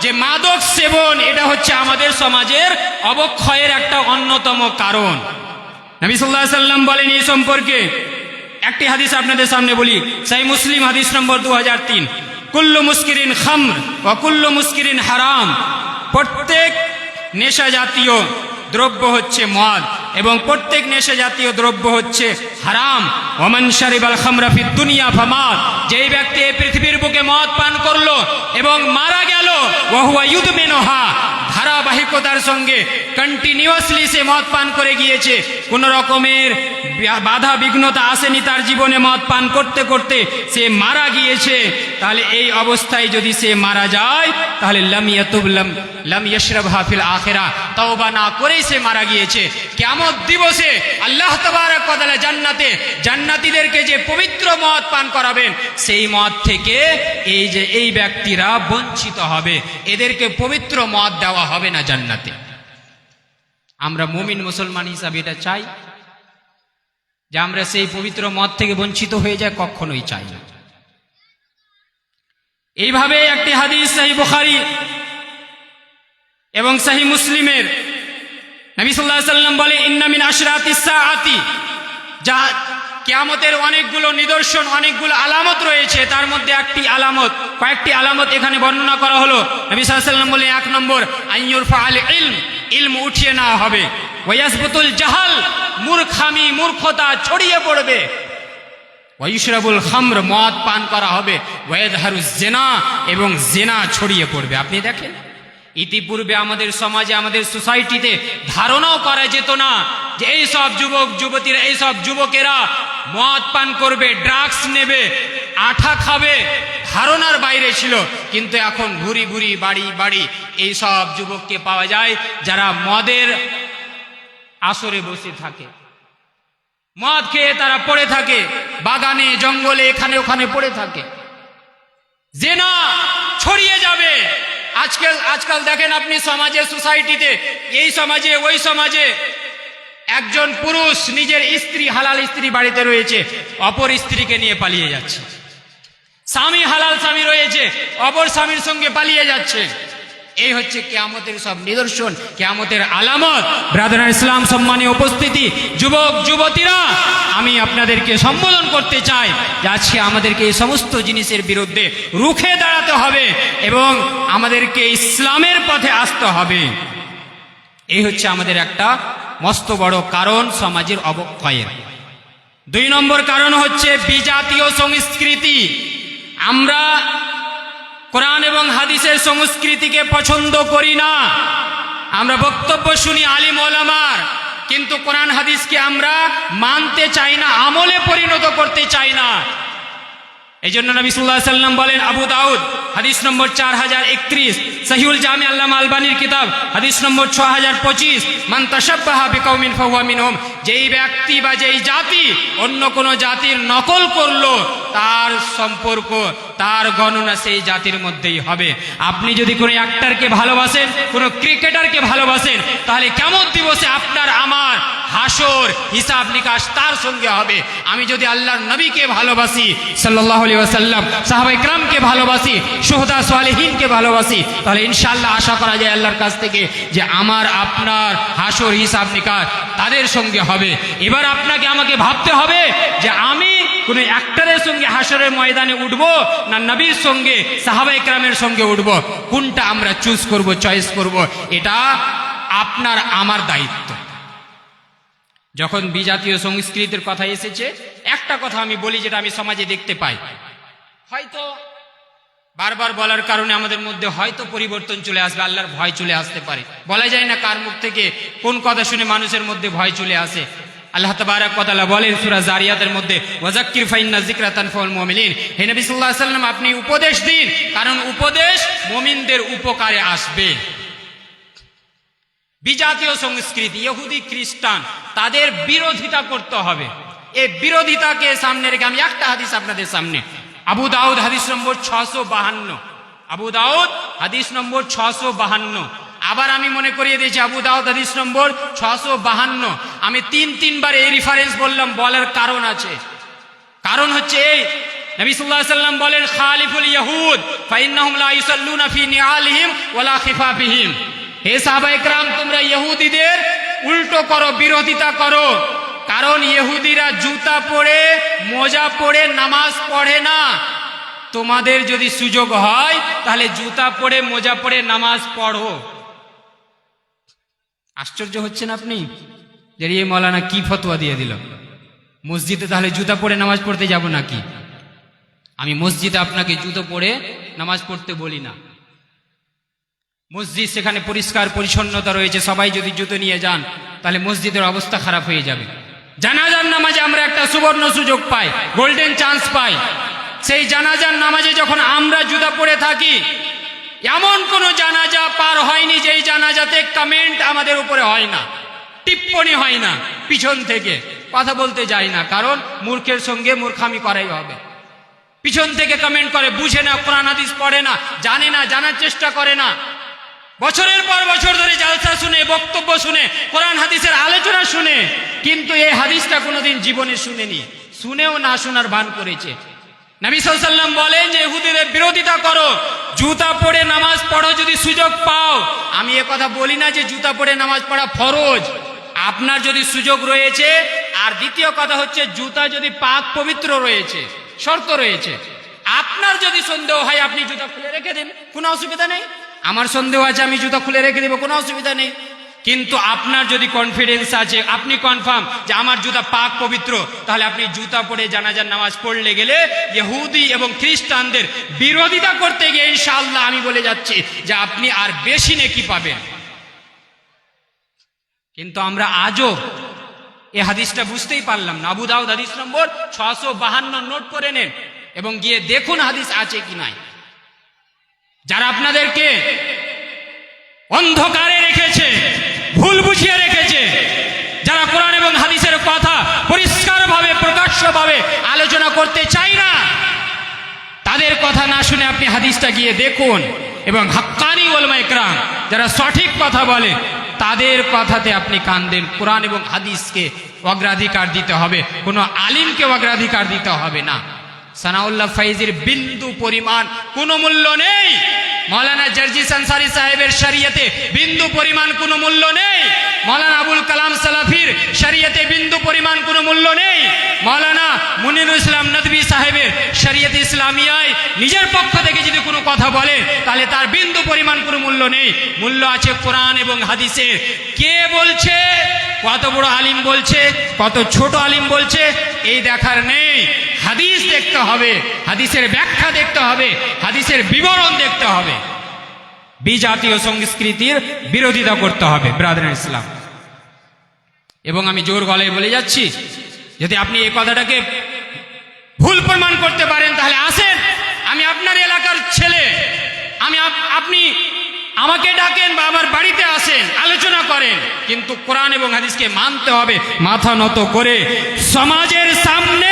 যে মাদক সেবন এটা হচ্ছে আমাদের সমাজের অবক্ষয়ের একটা অন্যতম কারণ। নবী সাল্লাল্লাহু আলাইহি ওয়াসাল্লাম বলেন এই সম্পর্কে, একটি হাদিস আপনাদের সামনে বলি, সহিহ মুসলিম হাদিস নম্বর 2003, কুল্লু মুস্কিরিন খামর ওয়া কুল্লু মুস্কিরিন হারাম। প্রত্যেক নেশা জাতীয় দ্রব্য হচ্ছে মদ এবং প্রত্যেক নেশা জাতীয় দ্রব্য হচ্ছে হারাম। ওমান শারিবাল খামরা ফিদ দুনিয়া ফামাত, যেই ব্যক্তি এই পৃথিবীর বুকে মদ পান করলো এবং মারা গেল, ওয়া হুয়া ইউদমিনুহা, ধারাবাহিকতার সঙ্গে কন্টিনিউয়াসলি সে মদ পান করে গিয়েছে, কোন রকমের বাধা বিঘ্নতা আসেনি তার জীবনে, মদ পান করতে করতে সে মারা গিয়েছে, তাহলে এই অবস্থায় যদি সে মারা যায় তাহলে লাম ইয়াশরাবহা ফিল আখিরা, তওবা না করেই সে মারা গিয়েছে। কিয়ামত দিবসে আল্লাহ তাবারক ওয়া তাআলা জান্নাতে জান্নাতীদেরকে যে পবিত্র মদ পান করাবেন, সেই মদ থেকে এই ব্যক্তিরা বঞ্চিত হবে, এদেরকে পবিত্র মদ দেওয়া হবে না জান্নাতে। আমরা মুমিন মুসলমান হিসাবে এটা চাই যে আমরা সেই পবিত্র মদ থেকে বঞ্চিত হয়ে যায়? কখনোই চাই না। এইভাবে একটি হাদিস সহিহ বুখারী এবং সহিহ মুসলিমের, নবী সাল্লাল্লাহু আলাইহি ওয়াসাল্লাম বলে, ইন্না মিন আশরাতিস সাআতি, যা কিয়ামতের অনেকগুলো নিদর্শন, অনেকগুলো আলামত রয়েছে, তার মধ্যে কয়েকটি আলামত এখানে বর্ণনা করা হলো। নবী সাল্লাল্লাহু আলাইহি ওয়াসাল্লাম বলে, এক নম্বর, আইয়ুরফা আল ইলম উঠিয়ে নেওয়া হবে, ওয়ায়াসবুতুল জাহাল, মূর্খতা ছড়িয়ে পড়বে, ওয়াইশরাবুল খামর, মদ পান করা হবে, ওয়ায়াদহারুজ জিনা, এবং জিনা ছড়িয়ে পড়বে। আপনি দেখেন ইতিপূর্বে আমাদের সমাজে, আমাদের সোসাইটিতে ধারণাও করা যেত না যে এই সব যুবক যুবতীরা, এই সব যুবকেরা মদ পান করবে, ড্রাগস নেবে, আঠা খাবে, ধারণার বাইরে ছিল। কিন্তু এখন ঘুরি ঘুরি বাড়ি বাড়ি এই সব যুবককে পাওয়া যায় যারা মদের আসরে বসে থাকে, মদ খেয়ে তারা পড়ে থাকে, বাগানে জঙ্গলে এখানে ওখানে পড়ে থাকে। জিনা ছড়িয়ে যাবে। আজকাল দেখেন আপনি সমাজে, সোসাইটিতে, এই সমাজে ওই সমাজে একজন পুরুষ নিজের স্ত্রী, হালাল স্ত্রী বাড়িতে রয়েছে, অপর স্ত্রীকে নিয়ে পালিয়ে যাচ্ছে। স্বামী, হালাল স্বামী রয়েছে, অপর স্বামীর সঙ্গে পালিয়ে যাচ্ছে। এই হচ্ছে কিয়ামতের সব নিদর্শন, কিয়ামতের আলামত। ব্রাদার ইসলাম, সম্মানীয় উপস্থিতি, যুবক যুবতীরা, আমি আপনাদেরকে সম্বোধন করতে চাই যে আজকে আমাদেরকে এই সমস্ত জিনিসের বিরুদ্ধে রুখে দাঁড়াতে হবে এবং আমাদেরকে ইসলামের পথে আসতে হবে। এই হচ্ছে আমাদের একটা মস্ত বড় কারণ সমাজের অবক্ষয়ের। 2 নম্বর কারণ হচ্ছে বিজাতীয় সংস্কৃতি। আমরা কোরআন এবং হাদিসের সংস্কৃতিকে পছন্দ করি না। আমরা বক্তব্য শুনি আলিম ওলামার, কিন্তু কোরআন হাদিসকে আমরা মানতে চাই না, আমলে পরিণত করতে চাই না। এই জন্য নবী সাল্লাল্লাহু আলাইহি ওয়াসাল্লাম বলেন, আবু দাউদ হাদিস নম্বর 4031, সহিহুল জামি আল্লামা আলবানির কিতাব হাদিস নম্বর 6025, মান তাশাব্বাহা বিকাউমিন ফাহুয়া মিনহুম, যেই ব্যক্তি বা যেই জাতি অন্য কোন জাতির নকল করলো, তার সম্পর্ক, তার গণনা সেই জাতির মধ্যেই হবে। আপনি যদি কোনো অ্যাক্টরকে ভালোবাসেন, কোনো ক্রিকেটারকে ভালোবাসেন, তাহলে কিয়ামত দিবসে আপনার আমার হাসর, হিসাব নিকাশ তার সঙ্গে হবে। আমি যদি আল্লাহর নবীকে ভালোবাসি সাল্লাল্লাহু আলাইহি ওয়াসাল্লাম, সাহাবায়ে কেরামকে ভালোবাসি, শুহাদা সালেহিনকে ভালোবাসি, তাহলে ইনশাআল্লাহ আশা করা যায় আল্লাহর কাছ থেকে যে আমার আপনার হাসর, হিসাব নিকাশ তাদের সঙ্গে হবে। এবার আপনাকে আমাকে ভাবতে হবে যে আমি কোন অ্যাক্টরের সঙ্গে হাসরের ময়দানে উঠবো না নবীর সঙ্গে, সাহাবায়ে কেরামের সঙ্গে উঠবো, কোনটা আমরা চুজ করব, চয়েস করব, এটা আপনার আমার দায়িত্ব। যখন বিজাতীয় সংস্কৃতির কথা এসেছে, একটা কথা আমি বলি যেটা আমি সমাজে দেখতে পাই, হয়তো বারবার বলার কারণে আমাদের মধ্যে হয়তো পরিবর্তন চলে আসবে, আল্লাহর ভয় চলে আসতে পারে। বলা যায় না কার মুখ থেকে কোন কথা শুনে মানুষের মধ্যে ভয় চলে আসে। আল্লাহ তাবারক ওয়া তাআলা বলেন সূরা জারিয়াতের মধ্যে, ওয়াযাক্কির ফাইন্না যিকরা তানফাউল মুমিনিন, হে নবী সাল্লাল্লাহু আলাইহি ওয়াসাল্লাম আপনি উপদেশ দিন, কারণ উপদেশ মুমিনদের উপকারে আসবে। বিজাতীয় সংস্কৃতি, ইহুদি খ্রিস্টান, তাদের বিরোধিতা করতে হবে। এই বিরোধিতাকে সামনে রেখে আমি একটা হাদিস আপনাদের সামনে, আবু দাউদ হাদিস নম্বর 652, আবু দাউদ হাদিস নম্বর 652। আবার আমি মনে করিয়ে দিয়েছি আবু দাউদ হাদিস নম্বর 652। আমি তিনবার এই রেফারেন্স বললাম, বলার কারণ আছে। কারণ হচ্ছে এই, নবী সাল্লাল্লাহু আলাইহি ওয়াসাল্লাম বলেন, খালিফুল ইয়াহুদ ফাইন্নাহুম লা ইউসাল্লুনা ফি নিআলিহিম ওয়ালা খিফাফিহিম। হে সাহাবায়ে কেরাম, তোমরা ইহুদিদের উল্টো করো, বিরোধিতা করো। কারণ ইহুদিরা জুতা পরে মোজা পরে নামাজ পড়ে না। তোমাদের যদি সুযোগ হয় তাহলে জুতা পরে মোজা পরে নামাজ পড়ো। আশ্চর্য হচ্ছেন আপনি যে এই মৌলানা কি ফতোয়া দিয়ে দিল? মসজিদে তাহলে জুতা পরে নামাজ পড়তে যাব নাকি? আমি মসজিদে আপনাকে জুতো পরে নামাজ পড়তে বলি না। মসজিদ সেখানে পরিষ্কার পরিচ্ছন্নতা রয়েছে, সবাই যদি জুতো নিয়ে যান তাহলে মসজিদের অবস্থা খারাপ হয়ে যাবে। জানাজার নামাজে আমরা একটা সুবর্ণ সুযোগ পাই, গোল্ডেন চান্স পাই। সেই জানাজার নামাজে যখন আমরা জুতা পরে থাকি, এমন কোন জানাজা পার হয়নি যেই জানাজাতে কমেন্ট আমাদের উপরে হয় না, টিপ্পনি হয় না, পিছন থেকে কথা বলতে যায় না। কারণ মূর্খের সঙ্গে মূর্খামি করাই হবে। পিছন থেকে কমেন্ট করে, বুঝে না, কোরআন হাদিস পড়ে না, জানে না, জানার চেষ্টা করে না। বছরের পর বছর ধরে জালসা শুনে, বক্তব্য শুনে, কোরআন হাদিসের আলোচনা শুনে, কিন্তু এই হাদিসটা কোনোদিন জীবনে শুনেনি, শুনেও না শোনার ভান করেছে। নবী সাল্লাল্লাহু আলাইহি ওয়াসাল্লাম বলেন যে ইহুদিদের বিরোধিতা করো, জুতা পরে নামাজ পড়ো যদি সুযোগ পাও। আমি এ কথা বলি না যে জুতা পরে নামাজ পড়া ফরজ, আপনার যদি সুযোগ রয়েছে। আর দ্বিতীয় কথা হচ্ছে, জুতা যদি পাক পবিত্র রয়েছে, শর্ত রয়েছে। আপনার যদি সন্দেহ হয় আপনি জুতা খুলে রেখে দিন, কোনো অসুবিধা নেই। আমার সন্দেহ আছে, আমি জুতা খুলে রেখে দেবো, কোনো অসুবিধা নেই। কিন্তু আপনার যদি কনফিডেন্স আছে, আপনি কনফার্ম যে আমার জুতা পাক পবিত্র, তাহলে আপনি জুতা পরে জানাজার নামাজ পড়লে গেলে ইহুদি এবং খ্রিস্টানদের বিরোধিতা করতে গিয়ে ইনশাআল্লাহ আমি বলে যাচ্ছি যে আপনি আর বেশি নেকি পাবেন। কিন্তু আমরা আজও এই হাদিসটা বুঝতেই পারলাম না। আবু দাউদ হাদিস নম্বর 652 নোট করে নেন এবং গিয়ে দেখুন হাদিস আছে কি নাই। যারা আপনাদেরকে অন্ধকারে রেখেছে, ভুল বুঝিয়ে রেখেছে, যারা কোরআন এবং হাদিসের কথা পরিষ্কারভাবে প্রকাশ্যভাবে আলোচনা করতে চায় না, তাদের কথা না শুনে আপনি হাদিসটা গিয়ে দেখুন। এবং হাক্কানি উলামায়ে কেরাম যারা সঠিক কথা বলে, তাদের কথাতে আপনি কান দেন। কোরআন এবং হাদিসকে অগ্রাধিকার দিতে হবে, কোনো আলিমকে অগ্রাধিকার দিতে হবে না। সানাউল্লাহ ফাইজির বিন্দু পরিমাণ কোনো মূল্য নেই। মৌলানা জারজিস আনসারী সাহেবের শরিয়তে বিন্দু পরিমাণ কোনো মূল্য নেই। মৌলানা আবুল কালাম সালাফির শরিয়তে বিন্দু পরিমাণ কোনো মূল্য নেই। মৌলানা মুনিরুল ইসলাম নদভী সাহেবের শরিয়তে ইসলামিয়ায় নিজের পক্ষ থেকে যদি কোনো কথা বলে, তাহলে তার বিন্দু পরিমাণ কোনো মূল্য নেই। মূল্য আছে কোরআন এবং হাদিসের। কে বলছে, কত বড় আলিম বলছে, কত ছোট আলিম বলছে, এই দেখার নেই। হাদিস দেখতে হবে, হাদিসের ব্যাখ্যা দেখতে হবে, হাদিসের বিবরণ দেখতে হবে। বিজাতীয় সংস্কৃতির বিরোধিতা করতে হবে ব্রাদার ইসলাম। এবং আমি জোর গলায় বলে যাচ্ছি, যদি আপনি এই কথাটাকে ভুল প্রমাণ করতে পারেন তাহলে আসেন, আমি আপনার এলাকার ছেলে, আপনি আমাকে ডাকেন বা আমার বাড়িতে আসেন, আলোচনা করেন। কিন্তু কোরআন এবং হাদিসকে মানতে হবে মাথা নত করে। সমাজের সামনে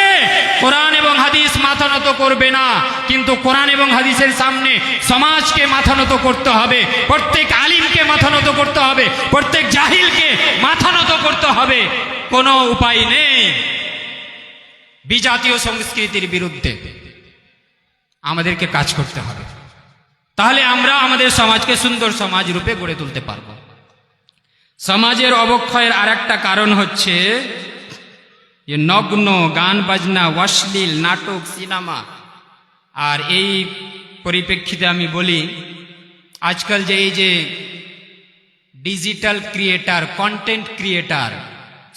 কোরআন এবং হাদিস মাথা নত করবে না, কিন্তু কোরআন এবং হাদিসের সামনে সমাজকে মাথা নত করতে হবে। প্রত্যেক আলিমকে মাথা নত করতে হবে, প্রত্যেক জাহিলকে মাথা নত করতে হবে। কোনো উপায় নেই। বিজাতীয় সংস্কৃতির বিরুদ্ধে আমাদেরকে কাজ করতে হবে, তাহলে আমরা আমাদের সমাজকে সুন্দর সমাজ রূপে গড়ে তুলতে পারব। সমাজের অবক্ষয়ের আরেকটা কারণ হচ্ছে যে নগ্ন গান বাজনা, অশ্লীল নাটক, সিনেমা। আর এই পরিপ্রেক্ষিতে আমি বলি, আজকাল যে এই যে digital creator, content creator,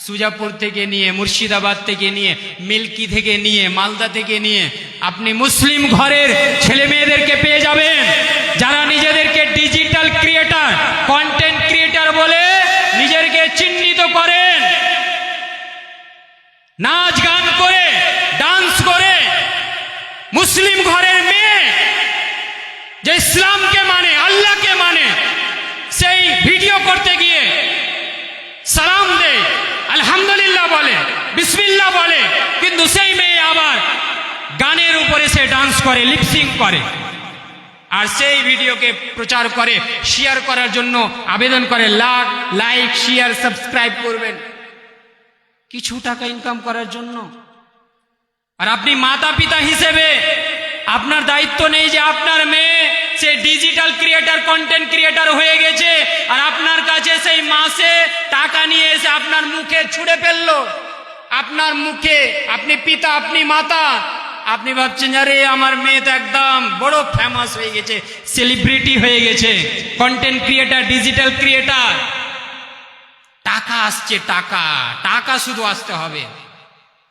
Sujapur থেকে নিয়ে, মুর্শিদাবাদ থেকে নিয়ে, মিল্কি থেকে নিয়ে, মালদা থেকে নিয়ে, আপনি মুসলিম ঘরের ছেলে মেয়েদেরকে পেয়ে যাবেন যারা নিজেদেরকে ডিজিটাল ক্রিয়েটার, কন্টেন্ট ক্রিয়েটার বলে নিজেদেরকে চিহ্নিত করেন। নাচ গান করে, ডান্স করে, মুসলিম ঘরের মেয়ে যে ইসলামকে মানে, আল্লাহকে মানে, সেই ভিডিও করতে গিয়ে সালাম দেয়, আলহামদুলিল্লাহ বলে, বিসমিল্লাহ বলে, কিন্তু সেই মেয়ে আবার গানের উপরে সে ডান্স করে, লিপসিং করে, আর সেই ভিডিওকে প্রচার করে, শেয়ার করার জন্য আবেদন করে, লাইক শেয়ার সাবস্ক্রাইব করবেন কিছু টাকা ইনকাম করার জন্য। আর আপনি মাতা পিতা হিসেবে আপনার দায়িত্ব নেই যে আপনার মেয়ে সে ডিজিটাল ক্রিয়েটার, কন্টেন্ট ক্রিয়েটার হয়ে গেছে, আর আপনার কাছে সেই মাসে টাকা নিয়ে এসে আপনার মুখে ছুঁড়ে ফেললো। আপনার মুখে, আপনি পিতা, আপনি মাতা, আপনি ভাবছেন আরে আমার মেয়ে তো একদম বড় ফেমাস হয়ে গেছে, সেলিব্রিটি হয়ে গেছে, কন্টেন্ট ক্রিয়েটার, ডিজিটাল ক্রিয়েটার। টাকা আসছে, টাকা টাকা শুধু আসতে হবে,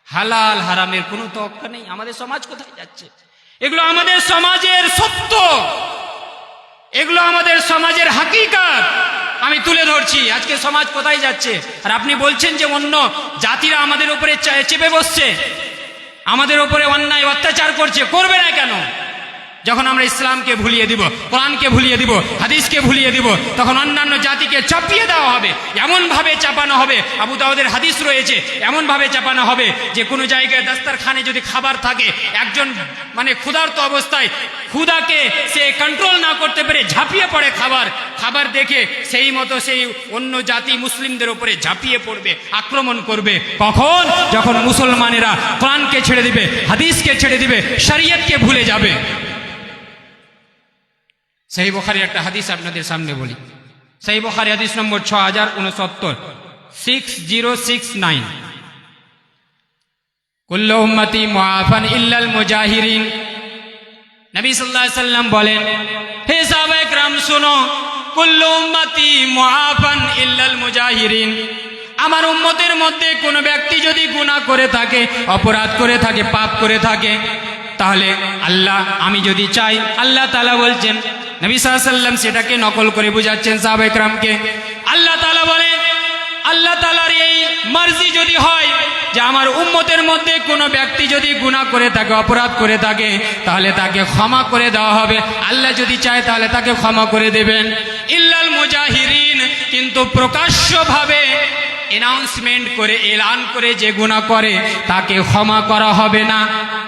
হালাল হারামের কোনো তোয়াক্কা নেই। আমাদের সমাজ কোথায় যাচ্ছে? এগুলো আমাদের সমাজের সত্য, এগুলো আমাদের সমাজের হাকিকত আমি তুলে ধরছি। আজকে সমাজ কোথায় যাচ্ছে? আর আপনি বলছেন যে অন্য জাতিরা আমাদের উপরে চেপে বসছে, আমাদের উপরে অন্যায় অত্যাচার করছে। করবে না কেন? যখন আমরা ইসলামকে ভুলিয়ে দিব, কোরআনকে ভুলিয়ে দিব, হাদিসকে ভুলিয়ে দিব, তখন অন্যান্য জাতিকে চাপিয়ে দেওয়া হবে, এমনভাবে চাপানো হবে। আবু দাউদের হাদিস রয়েছে, এমনভাবে চাপানো হবে যে কোনো জায়গায় দাস্তারখানে যদি খাবার থাকে, একজন মানে ক্ষুধার্ত অবস্থায় ক্ষুধাকে সে কন্ট্রোল না করতে পেরে ঝাঁপিয়ে পড়ে খাবার দেখে, সেই মতো সেই অন্য জাতি মুসলিমদের উপরে ঝাঁপিয়ে পড়বে, আক্রমণ করবে। কখন? যখন মুসলমানেরা কোরআনকে ছেড়ে দিবে, হাদিসকে ছেড়ে দিবে, শরীয়তকে ভুলে যাবে। সহিহ বুখারীর একটা হাদিস আপনাদের সামনে বলি। সহিহ বুখারী হাদিস নম্বর 6069, 6069, কুল্লু উম্মতি মুআফান ইল্লাল মুজাহিরিন। নবী সাল্লাল্লাহু আলাইহি সাল্লাম বলেন, হে সাহাবায়ে কেরাম শুনো, কুল্লু উম্মতি মুআফান ইল্লাল মুজাহিরিন। আমার উম্মতের মধ্যে কোনো ব্যক্তি যদি গুনাহ করে থাকে, অপরাধ করে থাকে, পাপ করে থাকে, তাহলে আল্লাহ, আমি যদি চাই, আল্লাহ তাআলা বলছেন, নবী সাল্লাল্লাহু আলাইহি সাল্লাম সেটাকে নকল করে বুঝাচ্ছেন সাহাবায়ে কেরামকে। আল্লাহ তাআলা বলেন, আল্লাহ তাআলার এই মর্জি যদি হয় যে আমার উম্মতের মধ্যে কোনো ব্যক্তি যদি গুনাহ করে থাকে, অপরাধ করে থাকে, তাহলে তাকে ক্ষমা করে দেওয়া হবে। আল্লাহ যদি চায় তাহলে তাকে ক্ষমা করে দেবেন। ইল্লাল মুজাহিরিন, কিন্তু প্রকাশ্যভাবে অ্যানাউন্সমেন্ট করে, এলান করে যে গুনাহ করে তাকে ক্ষমা করা হবে না।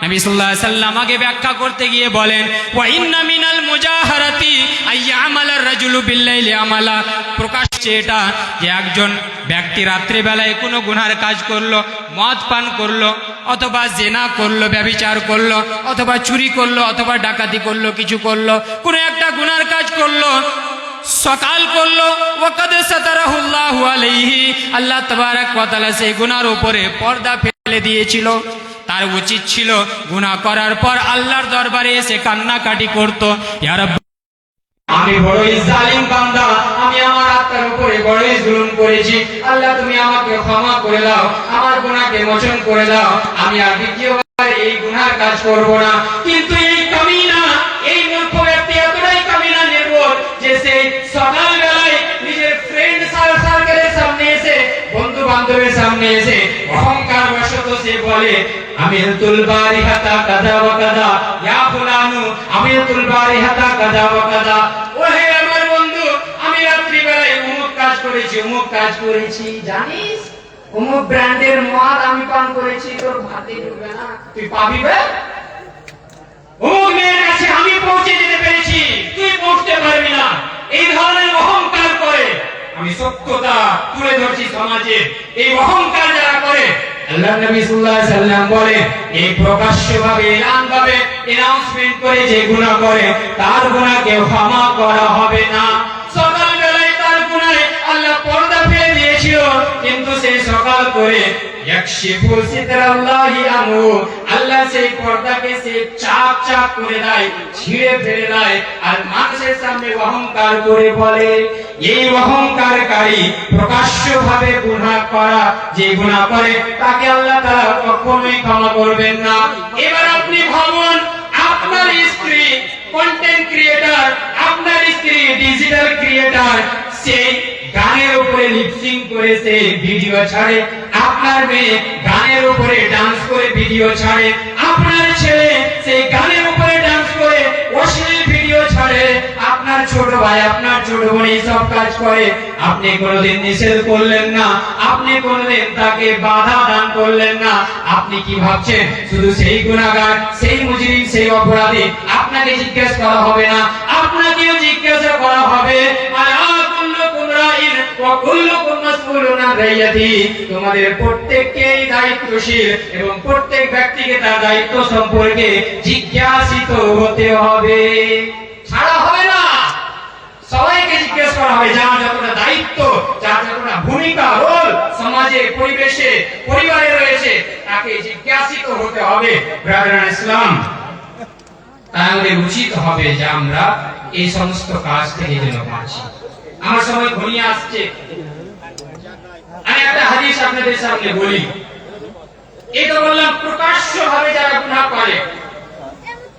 নবী সাল্লাল্লাহু আলাইহি সাল্লাম আগে ব্যাখ্যা করতে গিয়ে বলেন, ওয়া ইন্না মিনাল মুজাহারাতি আইয়ামালার রাজুলু বিল্লাইলি আমালা। প্রকাশ্যে এটা যে একজন ব্যক্তি রাত্রি বেলায় কোনো গুনার কাজ করলো, মদ পান করলো, অথবা জেনা করলো, ব্যভিচার করলো, অথবা চুরি করলো, অথবা ডাকাতি করলো, কিছু করলো, কোনো একটা গুনার কাজ করলো, সকাল করলো, ওয়াকাদ সাতারাহুল্লাহু আলাইহি, আল্লাহ তাবারাক ওয়া তাআলা সেই গুনার উপরে পর্দা ফেলে দিয়েছিল। তার উচিত ছিল গুনাহ করার পর আল্লাহর দরবারে এসে কান্নাকাটি করত, ইয়া রাব্বি, আমি বড়ই জালিম বান্দা, আমি আমার আত্মার উপরে বড়ই জুলুম করেছি, আল্লাহ তুমি আমাকে ক্ষমা করে দাও, আমার গুনাহকে মোচন করে দাও, আমি আর দ্বিতীয়বার এই গুনার কাজ করব না। কিন্তু এই কামিনা, এই মূর্খ ব্যক্তি এতটাই কামিনা নির্বোধ যে সেই সকাল বেলায় নিজের ফ্রেন্ড সার্কেলের সামনে এসে, বন্ধু বান্ধবের সামনে এসে অহংকার বশত সে বলে, আমিলতুল বারিহাতা কাযা ওয়া কাযা, ইয়া ফুলানু আমিলতুল বারিহাতা কাযা ওয়া কাযা। ওহে আমার বন্ধু, আমি রাত্রি বেলায় অমুক কাজ করেছি, অমুক কাজ করেছি, জানিস অমুক ব্র্যান্ডের মদ আমি পান করেছি, তোর ভাতে ঢুকবে না, তুই পাবি বে। অমুক মেয়ের কাছে আমি পৌঁছে যেতে পেরেছি, তুই পৌঁছতে পারবি না। এই ধরনের অহংকার করে, আমি সত্যতা তুলে ধরছি সমাজে। এই অহংকার যারা করে, আল্লাহ নবী সাল্লাল্লাহু আলাইহি সাল্লাম বলে, এই প্রকাশ্যভাবে এলানভাবে অ্যানাউন্সমেন্ট করে যে গুনাহ করে, তার গুনাহকে ক্ষমা করা হবে না। সকালবেলায় তার গুনাহে আল্লাহ পর্দা ফেলে দিয়েছিল, কিন্তু সেই সকাল করে ইয়াকশিফু সিতরাল্লাহি আনহু, আল্লাহ সেই পর্দাকে সে চাপ চাপ করে দেয়, ছিঁড়ে ফেলে দেয়, আর মানুষের সামনে অহংকার করে বলে। এই অহংকারকারী প্রকাশ্যভাবে গুনাহ করা, যে গুনাহ করে তাকে আল্লাহ তাআলা কখনোই ক্ষমা করবেন না। এবার আপনি ভাবুন, আপনার স্ত্রী কন্টেন্ট ক্রিয়েটার, আপনার স্ত্রী ডিজিটাল ক্রিয়েটার, সে গানের উপরে লিপসিং করে সে ভিডিও ছাড়ে, আপনার মেয়ে গানের উপরে ডান্স করে ভিডিও ছাড়ে, আপনার ছেলে সেই গানের উপরে ডান্স করে অশ্লীল ভিডিও ছাড়ে, আপনার আপনার ছোট ভাই আপনার ছোট বোন সব কাজ করে, আপনি কোনোদিন নিষেধ করলেন না, আপনি কোনোদিন তাকে বাধা দান করলেন না। আপনি কি ভাবছেন শুধু সেই গুনাহগার, সেই মুজরিম, সেই অপরাধী আপনাকে জিজ্ঞেস করা হবে না? আপনাকেও জিজ্ঞাসা করা হবে। তোমাদের প্রত্যেককেই দায়িত্বশীল এবং প্রত্যেক ব্যক্তিকে তার দায়িত্ব সম্পর্কে জিজ্ঞাসিত হতে হবে, ছাড়া হবে না। সবাইকে জিজ্ঞেস করা হবে, যার যতটা দায়িত্ব, যার যতটা ভূমিকা, রোল সমাজে, পরিবেশে, পরিবারে রয়েছে, তাকে জিজ্ঞাসিত হতে হবে। ব্রাদার ইসলাম, তাই আমাদের উচিত হবে যে আমরা এই সমস্ত কাজ থেকে যেন বাঁচি। আমার সময় ঘনিয়ে আসছে, আমি একটা হাদিস আপনাদের সামনে বলি। এই তো বললাম প্রকাশ্যভাবে যারা গুনাহ করে,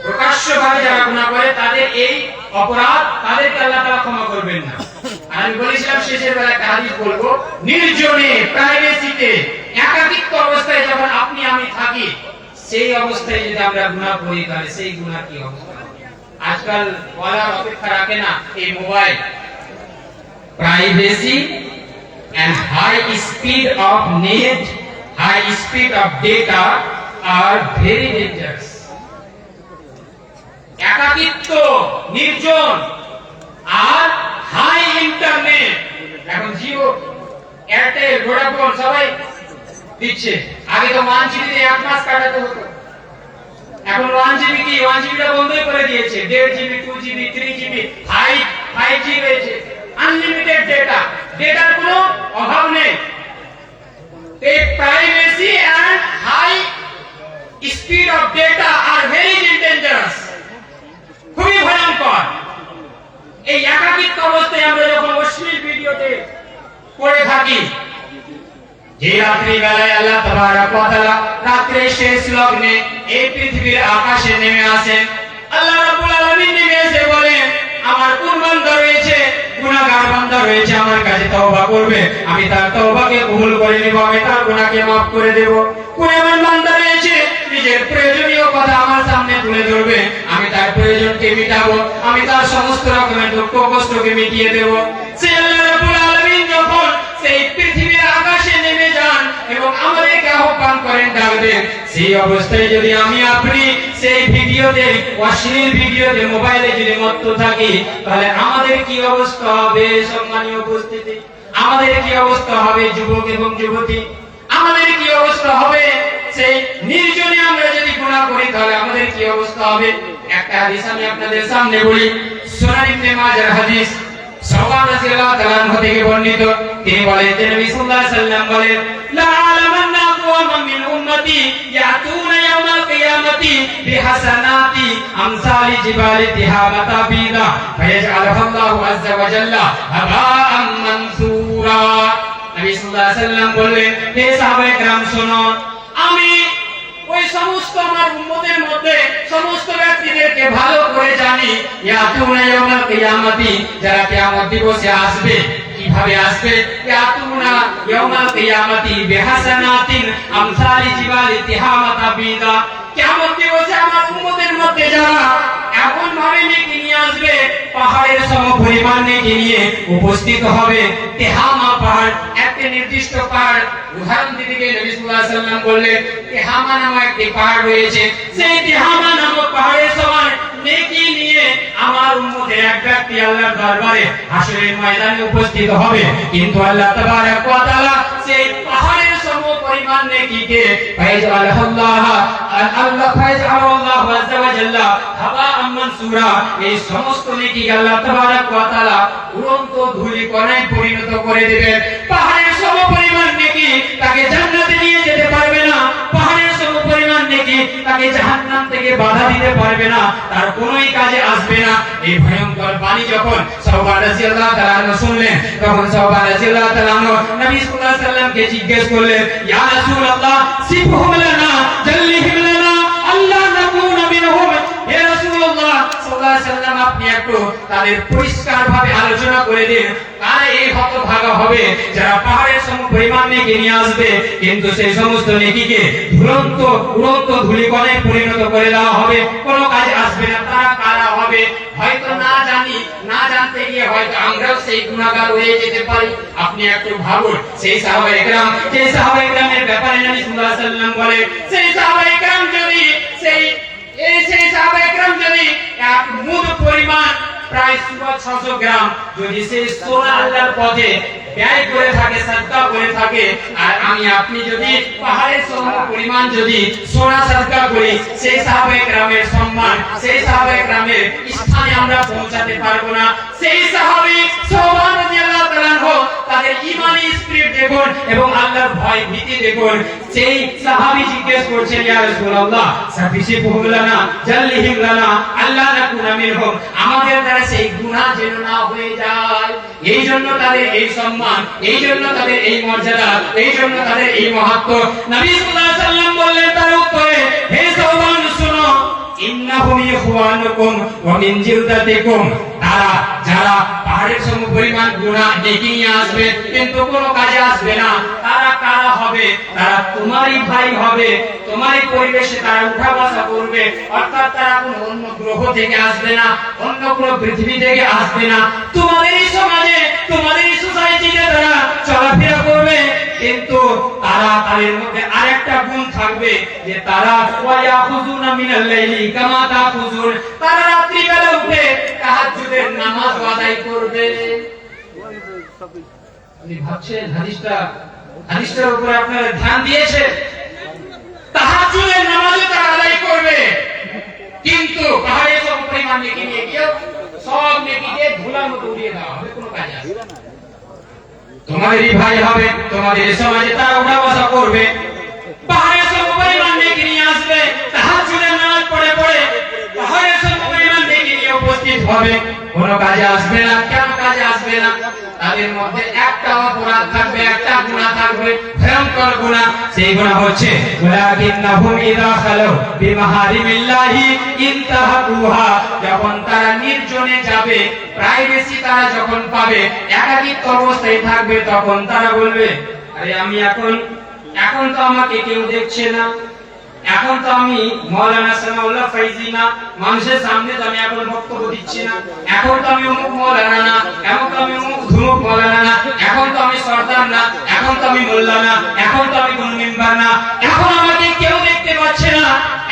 প্রকাশ্যভাবে যারা গুনাহ করে তাদের এই অপরাধ, তাদেরকে আল্লাহ তাআলা ক্ষমা করবেন না। আর আমি বলেছিলাম শেষের বেলা একটা হাদিস বলবো, নির্জনে, প্রাইভেসিতে, একাকিত্ব অবস্থায় যখন আপনি আমি থাকি, সেই অবস্থায় যদি আমরা গুনাহ করি তাহলে সেই গুনাহ কি অবস্থা হবে? আজকাল বলার অপেক্ষা রাখে না এই mobile. Privacy and high speed of net, high speed of data are very dangerous. একাকিত্ব, নির্জন আর হাই ইন্টারনেট, এখন জিও, এয়ারটেল, ভোডাফোন সবাই দিচ্ছে। আগে তো 1 GB তে এক মাস কাটাতে হতো, এখন 1 GB কি 1 GB টা বন্ধই করে দিয়েছে। 1.5 GB, 2 GB, 3 GB, 5G হয়েছে, আনলিমিটেড ডেটা, ডেটার কোনো অভাব নেই। এই privacy and high speed of data আর ভেরি ডেঞ্জারাস, খুবই ভয়ঙ্কর। এই একাকিত্ব অবস্থায় আমরা যখন অশ্লীল ভিডিওতে পড়ে থাকি, যে রাত্রি বেলায় আল্লাহ তাবারক ওয়া তাআলা রাত্রির শেষ লগ্নে এই পৃথিবীর আকাশে নেমে আসেন, আল্লাহ রাব্বুল আলামিন নেমে এসে বলেন, আমার কোন বান্দা রয়েছে, গুনাহগার বান্দা রয়েছে, আমার কাছে তওবা করবে, আমি তার তওবাকে কবুল করে নিব, আমি তার গুনাহকে maaf করে দেব। কোন এমন বান্দা রয়েছে নিজের প্রয়োজনীয় কথা আমার সামনে তুলে ধরবে, আমি তার প্রয়োজনকে মিটাবো, আমি তার সমস্ত রকমের দুঃখ কষ্টকে মিটিয়ে দেব। সেই আল্লাহ রাব্বুল আলামিন যখন সেই পৃথিবীর আকাশে নেমে যান এবং আমাদেরকে আহ্বান করেন, ডাক দেন, সেই অবস্থায় যদি আমি আপনি সেই ভিডিওতে, অশ্লীল ভিডিওতে, মোবাইলে যদি মত্ত থাকি, তাহলে আমাদের কি অবস্থা হবে? সম্মানীয় উপস্থিতি, আমাদের কি অবস্থা হবে? যুবক এবং যুবতী, আমাদের কি অবস্থা হবে? সেই নির্জনে আমরা যদি গুনাহ করি তাহলে আমাদের কি অবস্থা হবে? একটা হাদিস আমি আপনাদের সামনে বলি, সুনান ইবনে মাজাহ হাদিস, সাওবান রাদিয়াল্লাহু তাআলা আনহু থেকে বর্ণিত। তিনি বলেন যে নবী সাল্লাল্লাহু আলাইহি ওয়াসাল্লাম বলেন, লা আলামান্না আকওয়ামান মিন উম্মতি ইয়াতুনা ইয়াওমাল কিয়ামাতি বিহাসানাতি আমসালি জিবালি তিহামাতা বিদা ফায়াজআলুল্লাহু আযজা ওয়া জাল্লা হাবাআম মানসুরা। নবী সাল্লাল্লাহু আলাইহি ওয়াসাল্লাম বললেন, হে সাহাবায়ে কেরাম শোনো, আমি ওই সমস্ত আমার উম্মতের মধ্যে সমস্ত ব্যক্তিদেরকে ভালো করে জানি, ইয়াতুনা ইয়াউমাল কিয়ামাতি, যারা কিয়ামত দিবসে আসবে। কিভাবে আসবে? ইয়াতুনা ইয়াউমাল কিয়ামাতি বিহাসানাতিন আমসালি জিবালি তিহামাতা বিদা। কিয়ামত দিবসে আমার উম্মতের মধ্যে যারা এমন ভাবে নেকি নিয়ে আসবে, পাহাড়ের সমপরিমাণ নেকি নিয়ে উপস্থিত হবে। তিহামা পাহাড়, একটা নির্দিষ্ট পাহাড়, উদাহরণ দিতে গিয়ে নবী সাল্লাল্লাহু আলাইহি ওয়াসাল্লাম বললেন, তিহামা নামক একটি পাহাড় রয়েছে, সেই তিহামা নামক পাহাড়ের সমান নেকি নিয়ে আমার উম্মতের এক ব্যক্তি আল্লাহর দরবারে হাসরের ময়দানে উপস্থিত হবে। কিন্তু আল্লাহ তাবারক ওয়া তাআলা সেই পাহাড়ের সমপরিমাণ নেকিকে ফায়াজআলুল্লাহ আযজা ওয়া জাল্লা হাবাআম মানসুরা, এই সমস্ত নেকি আল্লাহ তাবারক ওয়া তাআলা উড়ন্ত ধূলিকণায় পরিণত করে দিবেন। পাহাড়ের সমপরিমাণ নেকি তাকে জান্নাতে নিয়ে যেতে পারবে না, পাহাড়ের সমপরিমাণ নেকি তাকে জাহান্নাম থেকে বাধা দিতে পারবে না, তার কোনোই কাজে আসবে না। এই ভয়ঙ্কর বাণী যখন সাওবান রাদিয়াল্লাহু তাআলা আনহু শুনলেন, তখন সাওবান রাদিয়াল্লাহু তাআলা আনহু নবী সাল্লাল্লাহু আলাইহি ওয়াসাল্লামকে জিজ্ঞেস করলেন, ইয়া রাসূলুল্লাহ সিফহুম লানা জাল্লিহিম লানা আল্লাহ নাকুনা মিনহুম। হে রাসূলুল্লাহ সাল্লাল্লাহু আলাইহি ওয়াসাল্লাম, আপনি একটু তাদের পরিষ্কারভাবে আলোচনা করে দিন, কারা এই হতভাগা হবে যারা পাহাড়ের সমপরিমাণ নেকি নিয়ে আসবে, কিন্তু সেই সমস্ত নেকিকে উড়ন্ত ধূলিকণায় পরিণত করে দেওয়া হবে, কোনো কাজে আসবে না, তারা কারা হবে? হয়তো না জানি, না জানতে গিয়ে হয়তো আমরাও সেই গুনাহগার হয়ে যেতে পারি। আপনি একটু ভাবুন, সেই সাহাবায়ে কেরামের ব্যাপারে নবী সাল্লাল্লাহু আলাইহি ওয়াসাল্লাম বলে, সেই সাহাবায়ে কেরাম যদি এক মুদ পরিমাণ প্রায় 600 গ্রাম যদি সেই সোনা আল্লাহর পথে ব্যয় করে থাকে, সাদকা করে থাকে, আর আমি আপনি যদি পাহাড়ের সম পরিমাণ যদি সোনা সাদকা করি, সেই সাহাবায়ে কেরামের সম্মান, সেই সাহাবায়ে কেরামের স্থানে আমরা পৌঁছাতে পারবো না। সেই সাহাবী সুবহান রাদিয়াল্লাহু তাআলা তাদের ঈমানি স্পিরিট দেখুন এবং আল্লাহর ভয় ভীতি দেখুন। সেই সাহাবী জিজ্ঞেস করছেন, ইয়া রাসূলুল্লাহ সাফিসিহুম লানা জাল্লিহিম লানা আল্লাহ নাকুনা মিনহুম, আমাদের দ্বারা সেই গুনাহ যেন না হয়ে যায়। এই জন্য তাদের এই সম্মান, এই জন্য তাদের এই মর্যাদা, এই জন্য তাদের এই মাহাত্ম্য। নবী সাল্লাল্লাহু আলাইহি ওয়াসাল্লাম বললেন তার উত্তরে, হে সাহাবান শুনো, ইন্নাহুম ইখওয়ানুকুম ওয়া মিন জিলদাতিকুম, তারা যারা পাহাড়ের সম পরিমাণ গুনাহ নেকি নিয়ে আসবে কিন্তু কোনো কাজে আসবে না, তারা কারা হবে? তারা তোমারই ভাই হবে, তোমারই পরিবেশে তারা উঠা বসা করবে, অর্থাৎ তারা কোনো অন্য গ্রহ থেকে আসবে না, অন্য কোনো পৃথিবী থেকে আসবে না, তোমাদেরই সমাজে, তোমাদেরই সোসাইটিতে তারা চলাফেরা করবে। কিন্তু তারা তাদের মধ্যে আরেকটা গুণ থাকবে যে তারা ওয়ায়াখুযুনা মিনাল লাইলি কামা তাখুযুন, তারা রাত্রি বেলা উঠে তাহাজ্জুদের নামাজ আদায় করবে। আপনি ভাবছেন হাদিসটার উপরে আপনারা ধ্যান দিয়েছেন? তাহাজ্জুদের নামাজ তারা আদায় করবে, কিন্তু পাহাড়ে সব পরিমাণ নেকি নিয়ে গিয়ে সব নেকিকে ধুলার মতো উড়িয়ে দেওয়া হবে, কোনো কাজে আসবে না। তোমাদেরই ভাই হবে, তোমাদের সমাজে তারা উঠা বসা করবে, পাহাড়ে সব পরিমাণ নেকি নিয়ে আসবে, তাহাজ্জুদের নামাজ পড়ে পাহাড়ে সব পরিমাণ নেকি নিয়ে উপস্থিত হবে, কোনো কাজে আসবে না। কেন কাজে আসবে না? তাদের মধ্যে একটা অপরাধ থাকবে, একটা গুনাহ থাকবে, ভয়ঙ্কর গুনাহ। সেই গুনাহ হচ্ছে ওয়ালাকিন্নাহুম ইযা খালু বিমাহারিমিল্লাহি ইনতাহাকুহা, যখন তারা নির্জনে যাবে, প্রাইভেসি তারা যখন পাবে, একাকিত্ব অবস্থায় থাকবে, তখন তারা বলবে, আরে আমি এখন তো আমাকে কেউ দেখছে না, এখন তো আমি মাওলানা সানাউল্লাহ ফাইজি না, মানুষের সামনে তো আমি এখন বক্তব্য দিচ্ছি না, এখন তো আমি অমুক মাওলানা না, এখন তো আমি অমুক ধুমুক মাওলানা না, এখন তো আমি সরদার না, এখন তো আমি মোল্লা না, এখন তো আমি কোন মেম্বার না, এখন আমাকে কেউ দেখতে পাচ্ছে না।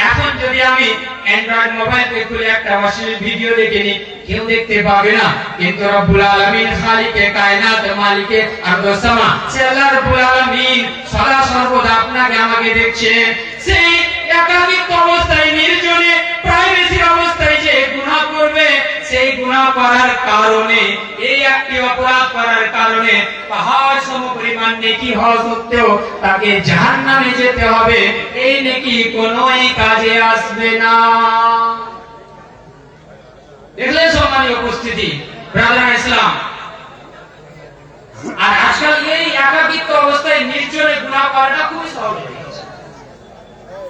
এখন যদি আমি অ্যান্ড্রয়েড মোবাইল থেকে খুলে একটা অশ্লীল ভিডিও দেখে নি, কেউ দেখতে পাবে না, কিন্তু রব্বুল আলামিন খালিকে কায়নাত মালিকে আরদ সামা, সে আল্লাহ রব্বুল আলামিন সদা সর্বদা আপনাকে আমাকে দেখছেন। সেই একাকিত্ব অবস্থায়, নির্জনে, প্রাইভেসির অবস্থায় যে গুনাহ করবে, সেই গুনাহ করার কারণে, এই একটি অপরাধ করার কারণে পাহাড় সমপরিমাণ নেকি হওয়া সত্ত্বেও তাকে জাহান্নামে যেতে হবে। এই নেকি কোনোই কাজে আসবে না। দেখলেন সম্মানীয় উপস্থিতি, ব্রাদার ইসলাম, আর আজকাল এই একাকিত্ব অবস্থায় নির্জনে গুনাহ করাটা খুবই সহজ হয়ে গেছে।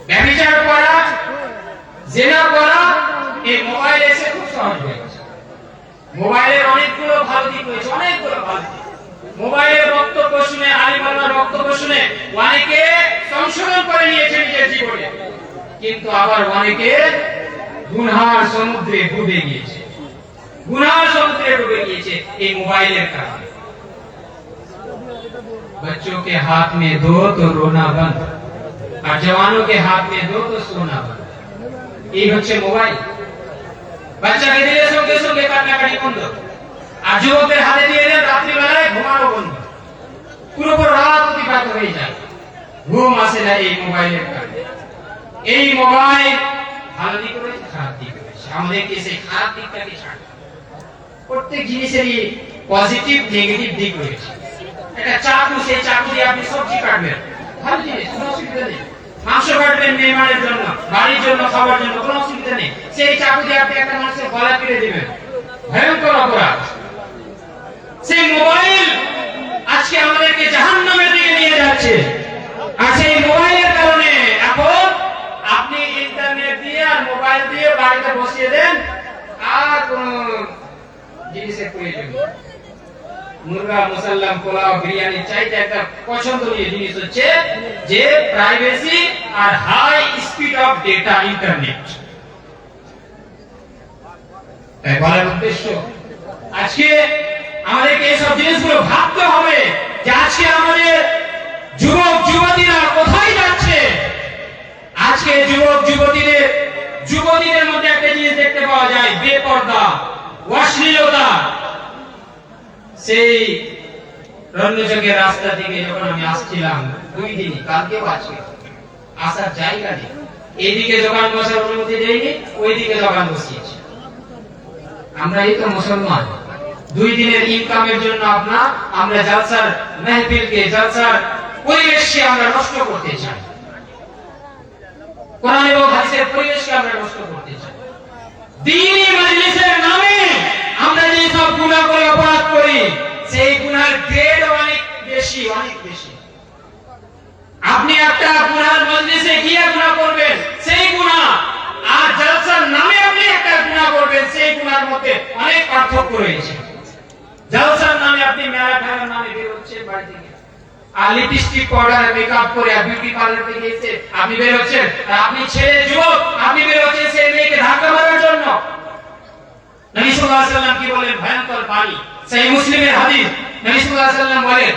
ব্যভিচার করা, জিনা করা, এই মোবাইল এসে খুব সহজ হয়ে গেছে। মোবাইলের অনেকগুলো ভালো দিক রয়েছে, অনেকগুলো ভালো দিক। মোবাইলের বক্তব্য শুনে, আলিমার বক্তব্য শুনে অনেকে সংশোধন করে নিয়েছে নিজের জীবনে, কিন্তু আবার অনেকে গুনার সমুদ্রে ডুবে গিয়েছে, এই মোবাইলের কারণে। बच्चों के हाथ में दो तो रोना बंद, और जवानों के हाथ में दो तो सोना बंद। এই হচ্ছে মোবাইল। বাচ্চাকে দিলে সঙ্গে সঙ্গে কান্নাকাটি বন্ধ, আর যুবকদের হাতে দিয়ে দেন রাত্রিবেলায় ঘুমানো বন্ধ, পুরো রাত অতিবাহিত হয়ে যায়, ঘুম আসে না এই মোবাইলের কারণে। এই মোবাইল ভালো দিক রয়েছে, খারাপ দিক রয়েছে, আমাদেরকে সেই খারাপ দিকটাকে ছাড়তে হবে। প্রত্যেক জিনিসেরই পজিটিভ নেগেটিভ দিক রয়েছে। একটা চাকু, সেই চাকু দিয়ে আপনি সবজি কাটবেন, ভালো জিনিস, কোনো অসুবিধা নেই। মাংস কাটবেন মেহমানের জন্য, বাড়ির জন্য, খাবার জন্য, কোনো অসুবিধা নেই। সেই চাকু দিয়ে আপনি একটা মানুষের গলা কেটে দিবেন, ভয়ঙ্কর অপরাধ। সেই মোবাইল আজকে আমাদেরকে জাহান্নামের দিকে নিয়ে যাচ্ছে, আর সেই মোবাইলের কারণে এখন আপনি ইন্টারনেট দিয়ে আর মোবাইল দিয়ে বাড়িতে বসিয়ে দেন, আর কোন জিনিসের প্রয়োজন নেই। মুরগা, মুসাল্লাম, পোলাও, বিরিয়ানি চাইতে একটা পছন্দনীয় জিনিস হচ্ছে যে প্রাইভেসি আর high speed of data, internet. তাই বলার উদ্দেশ্য, আজকে আমাদেরকে এইসব জিনিসগুলো ভাবতে হবে যে আজকে আমাদের যুবক যুবতীরা কোথায় যাচ্ছে। আজকে যুবক যুবতীদের মধ্যে একটা জিনিস দেখতে পাওয়া যায়, বেপর্দা, অশ্লীলতা। সেই রণ্যযোগের রাস্তা থেকে যখন আমি আসছিলাম 2 দিনই, কালকেও আজকে আসার জায়গা নেই, এইদিকে দোকান বসার অনুমতি দেয়নি, ওইদিকে দোকান বসিয়েছে। আমরা এই তো মুসলমান, 2 দিনের ইনকামের জন্য আমরা জলসার মেহফিলকে, জলসার পরিবেশকে আমরা নষ্ট করতে চাই, কোরআন এবং হাদিসের পরিবেশকে আমরা নষ্ট করতে চাই। দ্বীনি মাজলিসের নামে আমরা যে সব গুনাহ করে অপরাধ করি, সেই গুনাহের গ্রেড অনেক বেশি, অনেক বেশি। আপনি একটা গুনাহের মজলিসে গিয়ে গুনাহ করবেন, সেই গুনাহ, আর জলসার নামে আপনি একটা গুনাহ করবেন, সেই গুনাহের মধ্যে অনেক পার্থক্য রয়েছে। জলসার নামে আপনি মেলা ঠেলার নামে বের হচ্ছেন বাড়ি থেকে, আর লিপস্টিক পাউডার মেকআপ করে বিউটি পার্লার থেকে এসে আপনি বের হচ্ছেন, আর আপনি ছেলে যুবক, আপনি বের হচ্ছেন সেই মেয়েকে ধাক্কা মারার জন্য। নবী সাল্লাল্লাহু আলাইহি ওয়াসাল্লাম কি বলেন, ভয়ঙ্কর বাণী, সেই মুসলিমের হাদিস। নবী সাল্লাল্লাহু আলাইহি ওয়াসাল্লাম বলেন,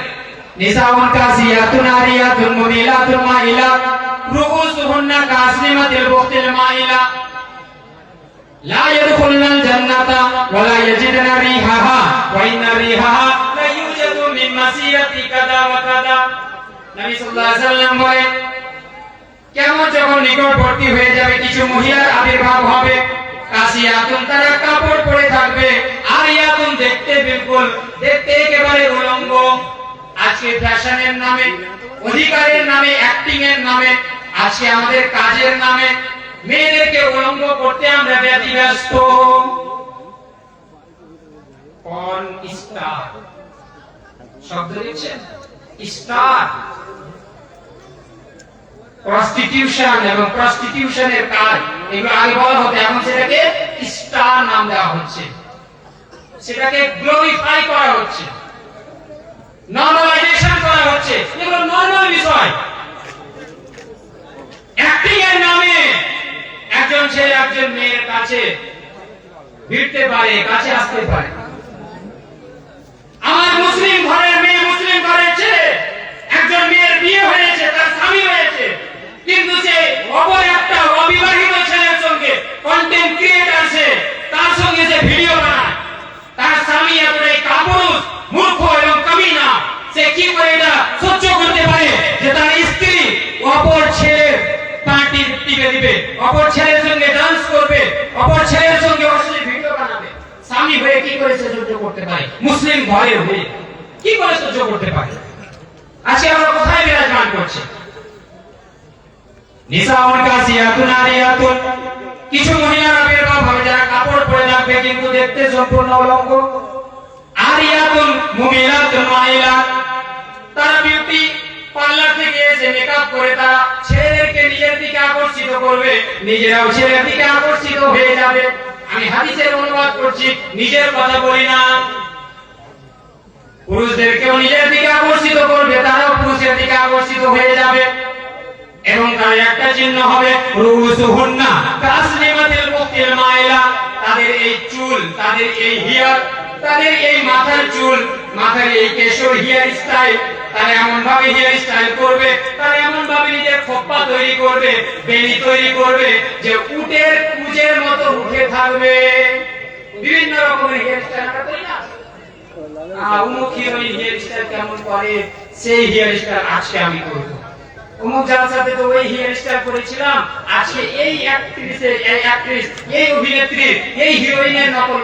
নিসাউন কাসিয়াতুন আরিয়াতুন মুমিলাতুন মাইলাত রুউসুহুন্না কাসনিমাতিল বুখতিল মাইলা লা ইয়াদখুলুনাল জান্নাতা ওয়া লা ইয়াজিদুনা রিহাহা ওয়া ইন্না রিহাহা লা ইউজাদু মিন মাসিয়াতি কাদা ওয়া কাদা। নবী সাল্লাল্লাহু আলাইহি ওয়াসাল্লাম বলেন, কিয়ামত যখন নিকটবর্তী হয়ে যাবে, কিছু মহিলার আবির্ভাব হবে, কাসিয়াতুন, তারা কাপড় পরে থাকবে, আরিয়াতুন, দেখতে একেবারে উলঙ্গ। আজকে ফ্যাশনের নামে, অধিকারের নামে, অ্যাক্টিং এর নামে, আজকে আমাদের কাজের নামে মেয়েদেরকে উলঙ্গ করতে আমরা ব্যতিব্যস্ত। পর্ন স্টার শব্দ দিচ্ছেন, স্টার, প্রস্টিটিউশন এবং প্রস্টিটিউশনের কাজ, এগুলো আগে বলা হতো, এখন সেটাকে স্টার নাম দেওয়া হচ্ছে, সেটাকে গ্লোরিফাই করা হচ্ছে, নরমালাইজেশন করা হচ্ছে। এগুলো নরমাল বিষয়। অ্যাক্টিং এর নামে একজন ছেলে একজন মেয়ের কাছে ভিড়তে পারে, কাছে আসতে পারে। আমার মুসলিম ঘরের মেয়ে, মুসলিম ঘরের ছেলে, একজন মেয়ের বিয়ে হয়েছে, তার স্বামী হয়েছে, কিন্তু সে অপর একটা অবিবাহিত ছেলের সঙ্গে, কন্টেন্ট ক্রিয়েটর, সে তার সঙ্গে সে ভিডিও বানায়। তার স্বামী এতটাই কাপুরুষ, মূর্খ এবং কামিনা, সে কি করে এটা সহ্য করতে পারে যে তার স্ত্রী অপর ছেলের পার্টি টিপে দিবে, অপর ছেলের সঙ্গে ডান্স করবে, অপর ছেলের সঙ্গে অশ্লীল ভিডিও বানাবে। স্বামী হয়ে কি করে সে সহ্য করতে পারে? মুসলিম ঘরের হয়ে কি করে সহ্য করতে পারে? আজকে আমরা কোথায় বিরাজমান করছি? নিসাউন কাসিয়াতুন আরিয়াতুন, কিছু মহিলার আবির্ভাব হবে যারা কাপড় পরে থাকবে কিন্তু দেখতে সম্পূর্ণ উলঙ্গ। আরিয়াতুন মুমিলাতুন মাইলাত, তারা বিউটি পার্লার থেকে এসে মেকআপ করে তারা ছেলেদেরকে নিজের দিকে আকর্ষিত করবে, নিজেরাও ছেলের দিকে আকর্ষিত হয়ে যাবে। আমি হাদিসের অনুবাদ করছি, নিজের কথা বলি না। পুরুষদেরকেও নিজের দিকে আকর্ষিত করবে, তারাও পুরুষের দিকে আকর্ষিত হয়ে যাবে। এবং তার একটা চিহ্ন হবে, রুউসুহুন্না কাসনিমাতিল বুখতিল মাইলা, তাদের এই চুল, তাদের এই হেয়ার, তাদের এই মাথার চুল, মাথার এই কেশর হেয়ার স্টাইল, তারা এমন ভাবে হেয়ার স্টাইল করবে, তারা এমন ভাবে নিজের খোপ্পা তৈরি করবে, বেনি তৈরি করবে যে উটের কুজের মতো উঠে থাকবে। বিভিন্ন রকমের হেয়ার স্টাইল আমরা করি না? অমুক হিরোইন হেয়ার স্টাইল কেমন করে, সেই হেয়ার স্টাইল আজকে আমি করব। অমুক জালসাতে তো ওই হেয়ার স্টাইল করেছিলাম, আজকে এই অ্যাক্ট্রেস, এই অভিনেত্রী, এই হিরোইনের নকল